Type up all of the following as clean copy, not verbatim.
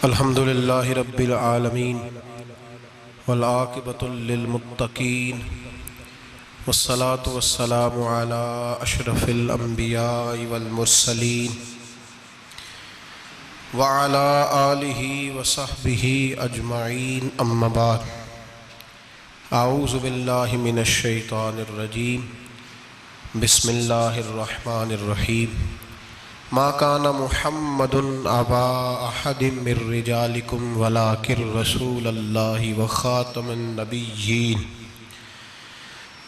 الحمد للہ رب العالمین والعاقبۃ للمتقین والصلاة والسلام علی اشرف الانبیاء والمرسلین وعلی آلہ وصحبہ اجمعین اما بعد اعوذ باللہ من الشیطان الرجیم بسم اللہ الرحمن الرحیم ما کان محمد ابا احد من رجالکم ولکن رسول اللہ وخاتم النبیین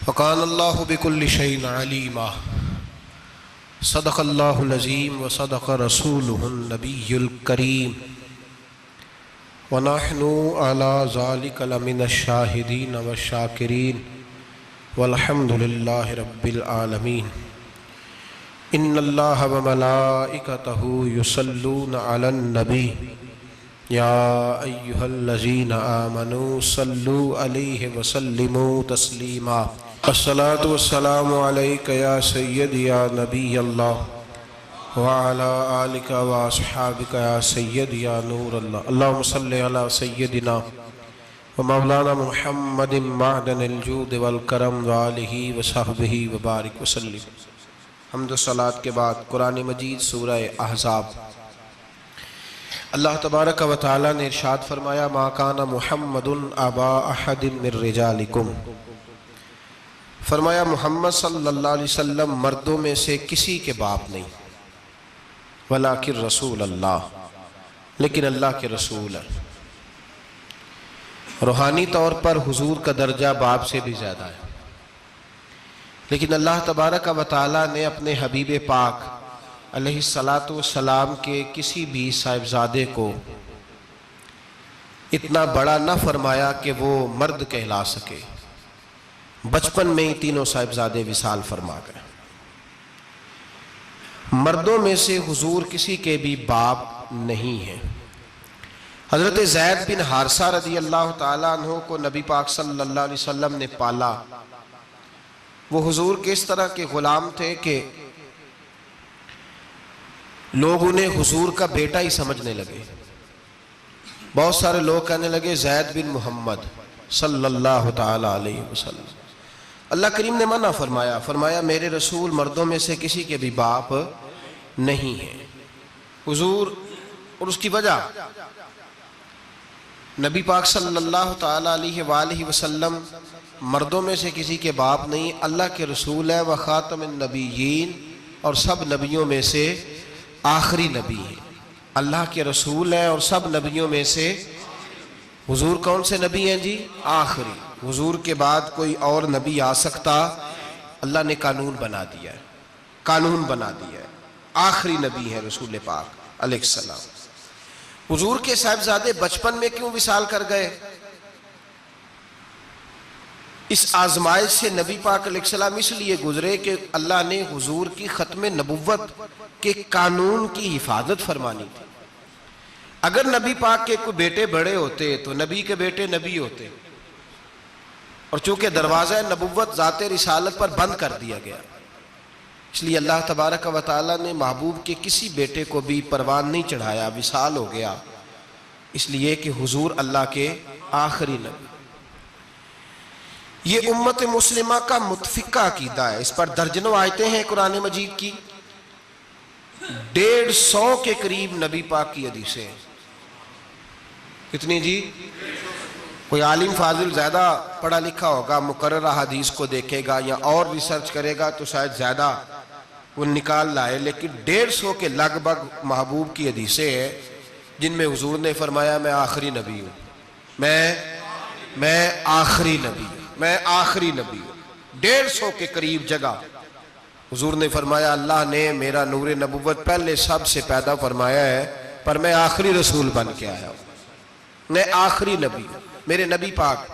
وکان اللہ بکل شیء علیما صدق اللہ العظیم وصدق رسولہ النبی الکریم ونحن علی ذلک لمن الشاہدین والشاکرین والحمد للہ رب العالمین ان اللہ وملائکتہ یصلون علی النبی یا ایہا الذین آمنوا صلوا علیہ وسلموا تسلیما الصلاة والسلام علیک یا سیدی یا نبی اللہ وعلی آلک واصحابک یا سیدی یا نور اللہ اللہم صلی علی سیدنا ومولانا محمد معدن الجود والکرم وآلہ وصحبہ وبارک وسلم۔ حمد و صلاۃ کے بعد قرآن مجید سورہ احزاب۔ اللہ تبارک و تعالی نے ارشاد فرمایا ما کان محمد ابا احد من رجالکم، فرمایا محمد صلی اللہ علیہ وسلم مردوں میں سے کسی کے باپ نہیں، ولیکن رسول اللہ، لیکن اللہ کے رسول ہے۔ روحانی طور پر حضور کا درجہ باپ سے بھی زیادہ ہے، لیکن اللہ تبارک و تعالیٰ نے اپنے حبیب پاک علیہ السلام کے کسی بھی صاحبزادے کو اتنا بڑا نہ فرمایا کہ وہ مرد کہلا سکے۔ بچپن میں ہی تینوں صاحبزادے وصال فرما گئے۔ مردوں میں سے حضور کسی کے بھی باپ نہیں ہیں۔ حضرت زید بن حارثہ رضی اللہ تعالیٰ عنہ کو نبی پاک صلی اللہ علیہ وسلم نے پالا۔ وہ حضور کے اس طرح کے غلام تھے کہ لوگ انہیں حضور کا بیٹا ہی سمجھنے لگے۔ بہت سارے لوگ کہنے لگے زید بن محمد صلی اللہ تعالی علیہ وسلم۔ اللہ کریم نے منع فرمایا، فرمایا میرے رسول مردوں میں سے کسی کے بھی باپ نہیں ہیں۔ حضور اور اس کی وجہ نبی پاک صلی اللہ تعالی علیہ وآلہ وسلم مردوں میں سے کسی کے باپ نہیں، اللہ کے رسول ہے، وخاتم النبیین، اور سب نبیوں میں سے آخری نبی ہے۔ اللہ کے رسول ہیں اور سب نبیوں میں سے حضور کون سے نبی ہیں جی؟ آخری۔ حضور کے بعد کوئی اور نبی آ سکتا؟ اللہ نے قانون بنا دیا ہے، قانون بنا دیا ہے، آخری نبی ہے رسول پاک علیہ السلام۔ حضور کے صاحبزادے بچپن میں کیوں وصال کر گئے؟ اس آزمائش سے نبی پاک علیہ السلام اس لیے گزرے کہ اللہ نے حضور کی ختم نبوت کے قانون کی حفاظت فرمانی تھی۔ اگر نبی پاک کے کوئی بیٹے بڑے ہوتے تو نبی کے بیٹے نبی ہوتے، اور چونکہ دروازہ نبوت ذات رسالت پر بند کر دیا گیا، اس لیے اللہ تبارک و تعالی نے محبوب کے کسی بیٹے کو بھی پروان نہیں چڑھایا، وصال ہو گیا، اس لیے کہ حضور اللہ کے آخری نبی۔ یہ امت مسلمہ کا متفقہ عقیدہ ہے، اس پر درجنوں آیتیں ہیں قرآن مجید کی، 150 کے قریب نبی پاک کی حدیثیں ہیں۔ کتنی جی؟ کوئی عالم فاضل زیادہ پڑھا لکھا ہوگا، مقررہ حدیث کو دیکھے گا یا اور ریسرچ کرے گا تو شاید زیادہ وہ نکال لائے، لیکن 150 کے لگ بھگ محبوب کی حدیثیں ہیں جن میں حضور نے فرمایا میں آخری نبی ہوں، میں آخری نبی ہوں، میں آخری نبی ہوں۔ 150 کے قریب جگہ حضور نے فرمایا اللہ نے میرا نور نبوت پہلے سب سے پیدا فرمایا ہے، پر میں آخری رسول بن کے آیا ہوں، میں آخری نبی ہوں۔ میرے نبی پاک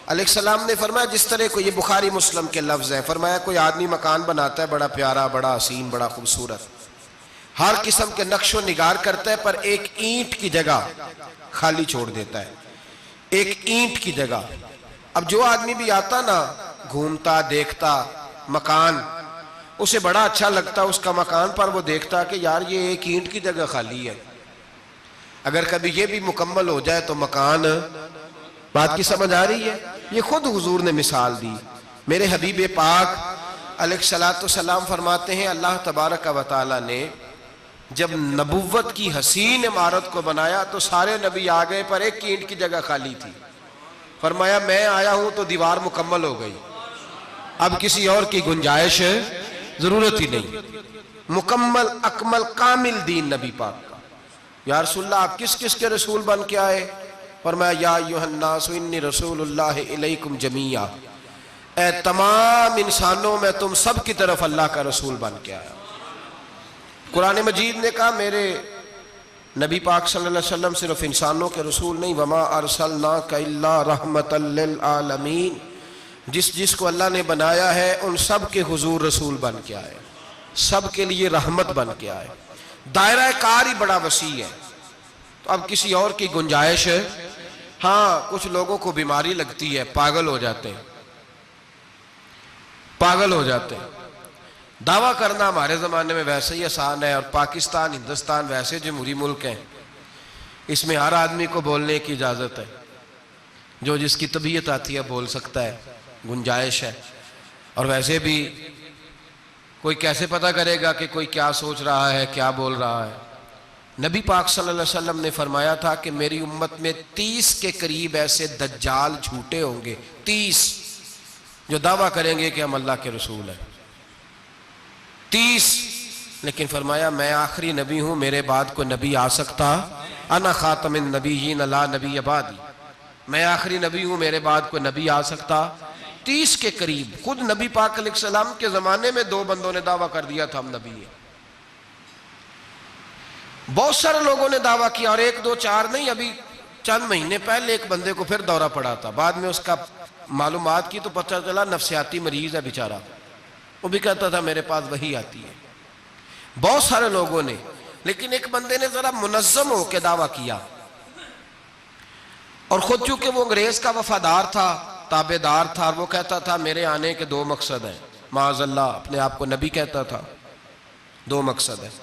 علیہ السلام نے فرمایا، جس طرح کو یہ بخاری مسلم کے لفظ ہیں، فرمایا کوئی آدمی مکان بناتا ہے بڑا پیارا، بڑا حسین، بڑا خوبصورت، ہر قسم کے نقش و نگار کرتا ہے، پر ایک اینٹ کی جگہ خالی چھوڑ دیتا ہے، ایک اینٹ کی جگہ۔ اب جو آدمی بھی آتا نا، گھومتا دیکھتا مکان، اسے بڑا اچھا لگتا اس کا مکان، پر وہ دیکھتا کہ یار یہ ایک اینٹ کی جگہ خالی ہے۔ اگر کبھی یہ بھی مکمل ہو جائے تو مکان، بات کی سمجھ آ رہی ہے؟ یہ خود حضور نے مثال دی۔ میرے حبیب پاک علیہ السلام فرماتے ہیں اللہ تبارک و تعالی نے جب نبوت کی حسین عمارت کو بنایا تو سارے نبی آ گئے پر ایک اینٹ کی جگہ خالی تھی۔ فرمایا میں آیا ہوں تو دیوار مکمل ہو گئی، اب کسی اور کی گنجائش ضرورت ہی نہیں۔ مکمل اکمل کامل دین نبی پاک کا۔ یا رسول اللہ آپ کس کس کے رسول بن کے آئے؟ فرمایا یا ایھا الناس انی رسول اللہ الیکم جمیعا، اے تمام انسانوں میں تم سب کی طرف اللہ کا رسول بن کے آیا۔ قرآن مجید نے کہا میرے نبی پاک صلی اللہ علیہ وسلم صرف انسانوں کے رسول نہیں، وما ارسلناک الا رحمتا للعالمین، جس کو اللہ نے بنایا ہے ان سب کے حضور رسول بن کے آئے، سب کے لیے رحمت بن کے آئے۔ دائرہ کار ہی بڑا وسیع ہے، تو اب کسی اور کی گنجائش ہے؟ ہاں کچھ لوگوں کو بیماری لگتی ہے، پاگل ہو جاتے ہیں، پاگل ہو جاتے ہیں۔ دعویٰ کرنا ہمارے زمانے میں ویسے ہی آسان ہے، اور پاکستان ہندوستان ویسے جمہوری ملک ہیں، اس میں ہر آدمی کو بولنے کی اجازت ہے، جو جس کی طبیعت آتی ہے بول سکتا ہے، گنجائش ہے۔ اور ویسے بھی کوئی کیسے پتہ کرے گا کہ کوئی کیا سوچ رہا ہے، کیا بول رہا ہے؟ نبی پاک صلی اللہ علیہ وسلم نے فرمایا تھا کہ میری امت میں 30 کے قریب ایسے دجال جھوٹے ہوں گے، 30 جو دعویٰ کریں گے کہ ہم اللہ کے رسول ہیں، 30۔ لیکن فرمایا میں آخری نبی ہوں، میرے بعد کوئی نبی آ سکتا، انا خاتم النبیین لا نبی بعدی، میں آخری نبی ہوں، میرے بعد کوئی نبی آ سکتا۔ 30 کے قریب۔ خود نبی پاک علیہ السلام کے زمانے میں 2 بندوں نے دعویٰ کر دیا تھا ہم نبی ہیں، بہت سارے لوگوں نے دعویٰ کیا، اور 1 2 4 نہیں، ابھی چند مہینے پہلے ایک بندے کو پھر دورہ پڑا تھا، بعد میں اس کا معلومات کی تو پتہ چلا نفسیاتی مریض ہے بیچارہ، وہ بھی کہتا تھا میرے پاس وحی آتی ہے۔ بہت سارے لوگوں نے، لیکن ایک بندے نے ذرا منظم ہو کے دعویٰ کیا، اور خود چونکہ وہ انگریز کا وفادار تھا، تابعدار تھا، اور وہ کہتا تھا میرے آنے کے 2 مقصد ہیں، معاذ اللہ اپنے آپ کو نبی کہتا تھا، 2 مقصد ہیں۔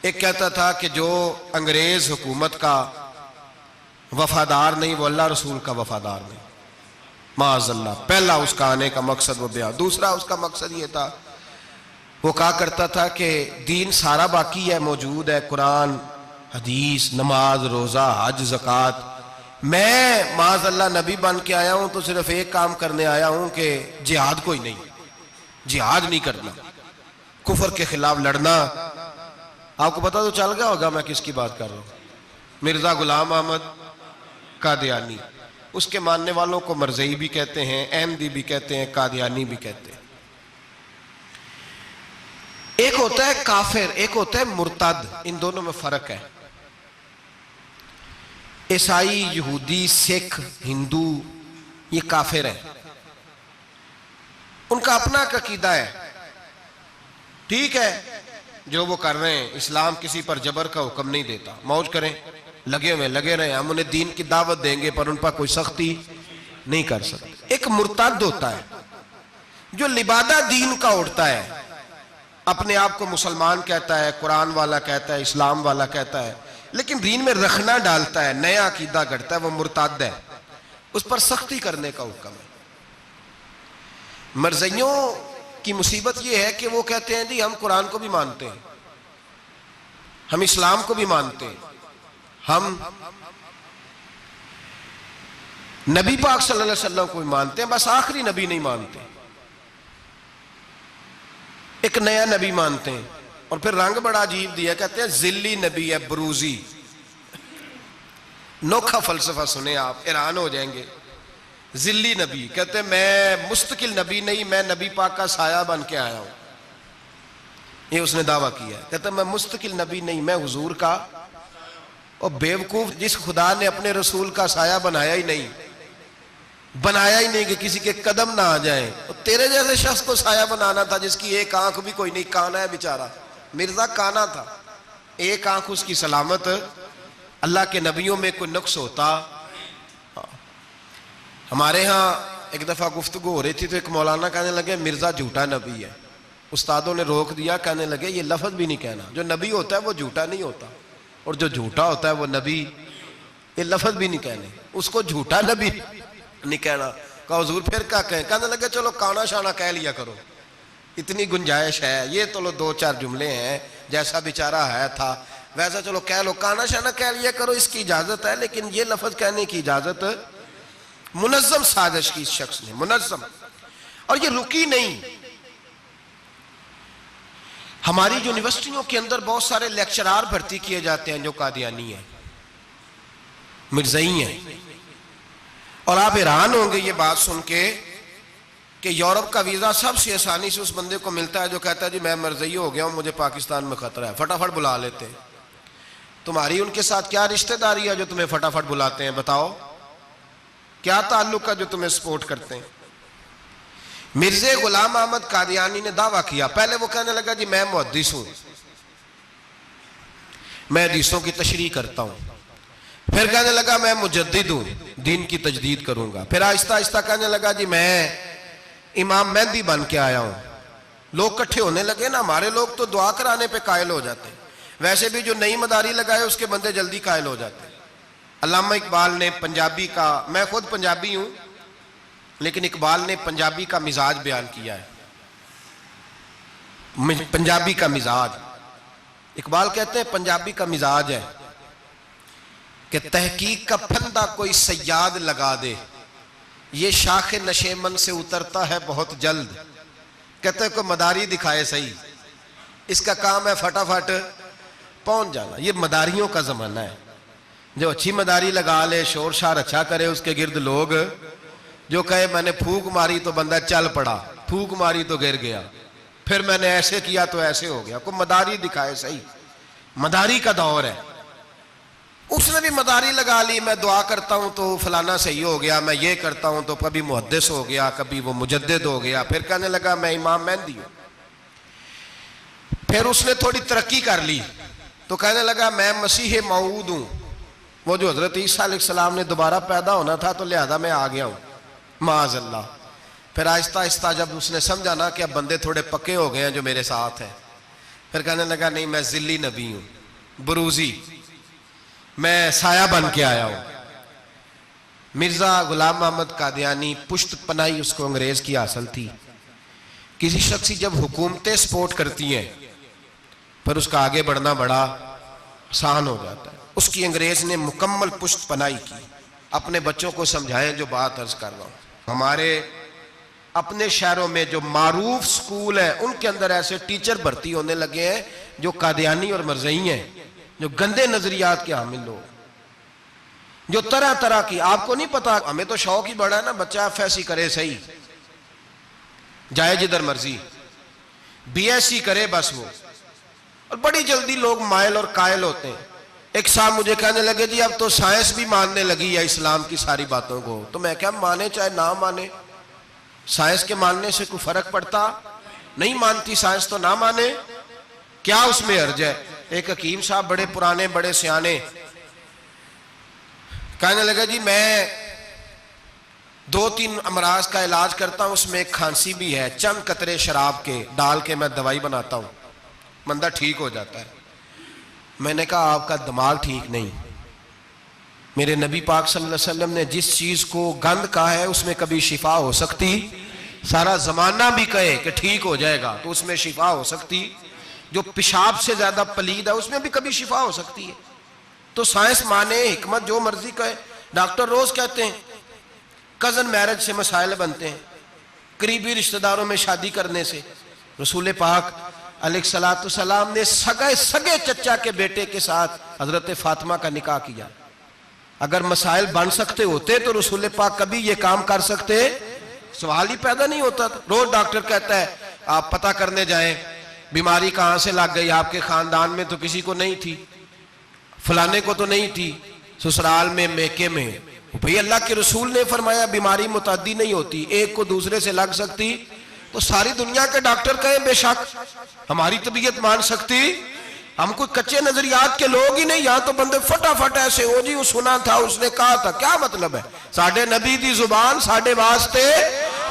ایک کہتا تھا کہ جو انگریز حکومت کا وفادار نہیں وہ اللہ رسول کا وفادار نہیں، معاذ اللہ۔ پہلا اس کا آنے کا مقصد وہ بیان۔ دوسرا اس کا مقصد یہ تھا، وہ کہا کرتا تھا کہ دین سارا باقی ہے، موجود ہے، قرآن، حدیث، نماز، روزہ، حج، زکوٰۃ، میں معاذ اللہ نبی بن کے آیا ہوں تو صرف ایک کام کرنے آیا ہوں کہ جہاد کوئی نہیں، جہاد نہیں کرنا، کفر کے خلاف لڑنا۔ آپ کو پتہ تو چل گیا ہوگا میں کس کی بات کر رہا ہوں، مرزا غلام احمد قادیانی۔ اس کے ماننے والوں کو مرزئی بھی کہتے ہیں، احمدی بھی کہتے ہیں، قادیانی بھی کہتے ہیں۔ ایک ہوتا ہے کافر، ایک ہوتا ہے مرتد، ان دونوں میں فرق ہے۔ عیسائی، یہودی، سکھ، ہندو یہ کافر ہیں، ان کا اپنا عقیدہ ہے، ٹھیک ہے جو وہ کر رہے ہیں، اسلام کسی پر جبر کا حکم نہیں دیتا، موج کریں، لگے رہے، ہم انہیں دین کی دعوت دیں گے پر ان پر کوئی سختی نہیں کر سکتے۔ ایک مرتد ہوتا ہے جو لبادہ دین کا اڑتا ہے، اپنے آپ کو مسلمان کہتا ہے، قرآن والا کہتا ہے، اسلام والا کہتا ہے، لیکن دین میں رکھنا ڈالتا ہے، نیا عقیدہ گھڑتا ہے، وہ مرتد ہے، اس پر سختی کرنے کا حکم ہے۔ مرزائیوں کی مصیبت یہ ہے کہ وہ کہتے ہیں جی ہم قرآن کو بھی مانتے ہیں، ہم اسلام کو بھی مانتے ہیں، ہم نبی پاک صلی اللہ علیہ وسلم کو بھی مانتے ہیں، بس آخری نبی نہیں مانتے، ایک نیا نبی مانتے ہیں، اور پھر رنگ بڑا عجیب دیا، کہتے ہیں ذلی نبی ہے، بروزی۔ نوکھا فلسفہ سنیں آپ حیران ہو جائیں گے۔ ذلی نبی کہتے ہیں میں مستقل نبی نہیں، میں نبی پاک کا سایہ بن کے آیا ہوں، یہ اس نے دعویٰ کیا ہے، کہتے ہیں میں مستقل نبی نہیں، میں حضور کا۔ اور بیوقوف، جس خدا نے اپنے رسول کا سایہ بنایا ہی نہیں کہ کسی کے قدم نہ آ جائیں، اور تیرے جیسے شخص کو سایہ بنانا تھا جس کی ایک آنکھ بھی کوئی نہیں، کانا ہے بیچارہ، مرزا کانا تھا، ایک آنکھ اس کی سلامت۔ اللہ کے نبیوں میں کوئی نقص ہوتا؟ ہمارے ہاں ایک دفعہ گفتگو ہو رہی تھی تو ایک مولانا کہنے لگے مرزا جھوٹا نبی ہے، استادوں نے روک دیا، کہنے لگے یہ لفظ بھی نہیں کہنا، جو نبی ہوتا ہے وہ جھوٹا نہیں ہوتا، اور جو جھوٹا ہوتا ہے وہ نبی یہ لفظ بھی نہیں کہنے، اس کو جھوٹا نبی نہیں کہنا۔ کہا حضور پھر کیا کہیں؟ کہنے لگے چلو کانا شانا کہہ لیا کرو، اتنی گنجائش ہے، یہ تو لو 2-4 جملے ہیں، جیسا بیچارہ ہے تھا ویسا چلو کہہ لو، کانا شانا کہہ لیا کرو، اس کی اجازت ہے، لیکن یہ لفظ کہنے کی اجازت منظم سازش کی اس شخص نے، منظم، اور یہ رکی نہیں۔ ہماری یونیورسٹیوں کے اندر بہت سارے لیکچرار بھرتی کیے جاتے ہیں جو قادیانی ہیں، مرزائی ہیں، اور آپ حیران ہوں گے یہ بات سن کے کہ یورپ کا ویزا سب سے آسانی سے اس بندے کو ملتا ہے جو کہتا ہے جی میں مرزائی ہو گیا ہوں، مجھے پاکستان میں خطرہ ہے، فٹافٹ بلا لیتے ہیں۔ تمہاری ان کے ساتھ کیا رشتہ داری ہے جو تمہیں فٹافٹ بلاتے ہیں؟ بتاؤ کیا تعلق ہے جو تمہیں سپورٹ کرتے ہیں؟ مرزا غلام احمد قادیانی نے دعویٰ کیا، پہلے وہ کہنے لگا جی میں محدث ہوں، میں حدیثوں کی تشریح کرتا ہوں، پھر کہنے لگا میں مجدد ہوں، دین کی تجدید کروں گا، پھر آہستہ آہستہ کہنے لگا جی میں امام مہدی بن کے آیا ہوں۔ لوگ کٹھے ہونے لگے نا، ہمارے لوگ تو دعا کرانے پہ قائل ہو جاتے ہیں، ویسے بھی جو نئی مداری لگائے اس کے بندے جلدی قائل ہو جاتے ہیں۔ علامہ اقبال نے پنجابی کا، میں خود پنجابی ہوں لیکن اقبال نے پنجابی کا مزاج بیان کیا ہے، پنجابی کا مزاج، اقبال کہتے ہیں پنجابی کا مزاج ہے کہ تحقیق کا پھندہ کوئی سیاد لگا دے، یہ شاخ نشیمن سے اترتا ہے بہت جلد۔ کہتے ہیں کوئی مداری دکھائے صحیح، اس کا کام ہے فٹافٹ پہنچ جانا۔ یہ مداریوں کا زمانہ ہے، جو اچھی مداری لگا لے، شور شار اچھا کرے، اس کے گرد لوگ، جو کہے میں نے پھونک ماری تو بندہ چل پڑا، پھونک ماری تو گر گیا، پھر میں نے ایسے کیا تو ایسے ہو گیا، کوئی مداری دکھائے صحیح۔ مداری کا دور ہے، اس نے بھی مداری لگا لی، میں دعا کرتا ہوں تو فلانا صحیح ہو گیا، میں یہ کرتا ہوں تو کبھی محدث ہو گیا، کبھی وہ مجدد ہو گیا، پھر کہنے لگا میں امام مہدی ہوں۔ پھر اس نے تھوڑی ترقی کر لی تو کہنے لگا میں مسیح موعود ہوں، وہ جو حضرت عیسیٰ علیہ السلام نے دوبارہ پیدا ہونا تھا تو لہذا میں آ گیا ہوں، معاذ اللہ۔ پھر آہستہ آہستہ جب اس نے سمجھا نا کہ اب بندے تھوڑے پکے ہو گئے ہیں جو میرے ساتھ ہیں، پھر کہنے لگا نہیں میں ذلی نبی ہوں، بروزی، میں سایہ بن کے آیا ہوں۔ مرزا غلام احمد قادیانی، پشت پناہی اس کو انگریز کی حاصل تھی۔ کسی شخصی جب حکومتیں سپورٹ کرتی ہیں پھر اس کا آگے بڑھنا بڑا آسان ہو جاتا ہے، اس کی انگریز نے مکمل پشت پناہی کی۔ اپنے بچوں کو سمجھائیں جو بات عرض کر رہا ہوں، ہمارے اپنے شہروں میں جو معروف سکول ہیں ان کے اندر ایسے ٹیچر بھرتی ہونے لگے ہیں جو قادیانی اور مرزائی ہیں، جو گندے نظریات کے حامل لوگ، جو طرح طرح کی، آپ کو نہیں پتا، ہمیں تو شوق ہی بڑا ہے نا، بچہ ایف ایس سی کرے صحیح، جائے جدھر مرضی، بی ایس سی کرے بس وہ، اور بڑی جلدی لوگ مائل اور قائل ہوتے ہیں۔ ایک صاحب مجھے کہنے لگے جی اب تو سائنس بھی ماننے لگی ہے اسلام کی ساری باتوں کو، تو میں کیا مانے چاہے نہ مانے، سائنس کے ماننے سے کوئی فرق پڑتا؟ نہیں مانتی سائنس تو نہ مانے، کیا اس میں حرج ہے؟ ایک حکیم صاحب بڑے پرانے بڑے سیانے کہنے لگا جی میں 2-3 امراض کا علاج کرتا ہوں، اس میں ایک کھانسی بھی ہے، چند قطرے شراب کے ڈال کے میں دوائی بناتا ہوں، بندہ ٹھیک ہو جاتا ہے۔ میں نے کہا آپ کا دماغ ٹھیک نہیں، میرے نبی پاک صلی اللہ علیہ وسلم نے جس چیز کو گند کہا ہے اس میں کبھی شفا ہو سکتی، سارا زمانہ بھی کہے کہ ٹھیک ہو جائے گا تو اس میں شفا ہو سکتی، جو پیشاب سے زیادہ پلید ہے اس میں بھی کبھی شفا ہو سکتی ہے۔ تو سائنس مانے، حکمت جو مرضی کہے، ڈاکٹر روز کہتے ہیں کزن میرج سے مسائل بنتے ہیں، قریبی رشتہ داروں میں شادی کرنے سے۔ رسول پاک علیہ السلام نے سگے چچا کے بیٹے کے ساتھ حضرت فاطمہ کا نکاح کیا۔ اگر مسائل بن سکتے ہوتے تو رسول پاک کبھی یہ کام کر سکتے؟ سوال ہی پیدا نہیں ہوتا تھا۔ روز ڈاکٹر کہتا ہے آپ پتہ کرنے جائیں بیماری کہاں سے لگ گئی، آپ کے خاندان میں تو کسی کو نہیں تھی، فلانے کو تو نہیں تھی، سسرال میں میکے میں۔ بھئی اللہ کے رسول نے فرمایا بیماری متعدی نہیں ہوتی، ایک کو دوسرے سے لگ سکتی، تو ساری دنیا کے ڈاکٹر کہیں بے شک ہماری طبیعت مان سکتی؟ ہم کوئی کچے نظریات کے لوگ ہی نہیں، یہاں تو بندے فٹافٹ ایسے ہو جی وہ سنا تھا اس نے کہا تھا، کیا مطلب ہے؟ ساڈے نبی دی زبان ساڈے واسطے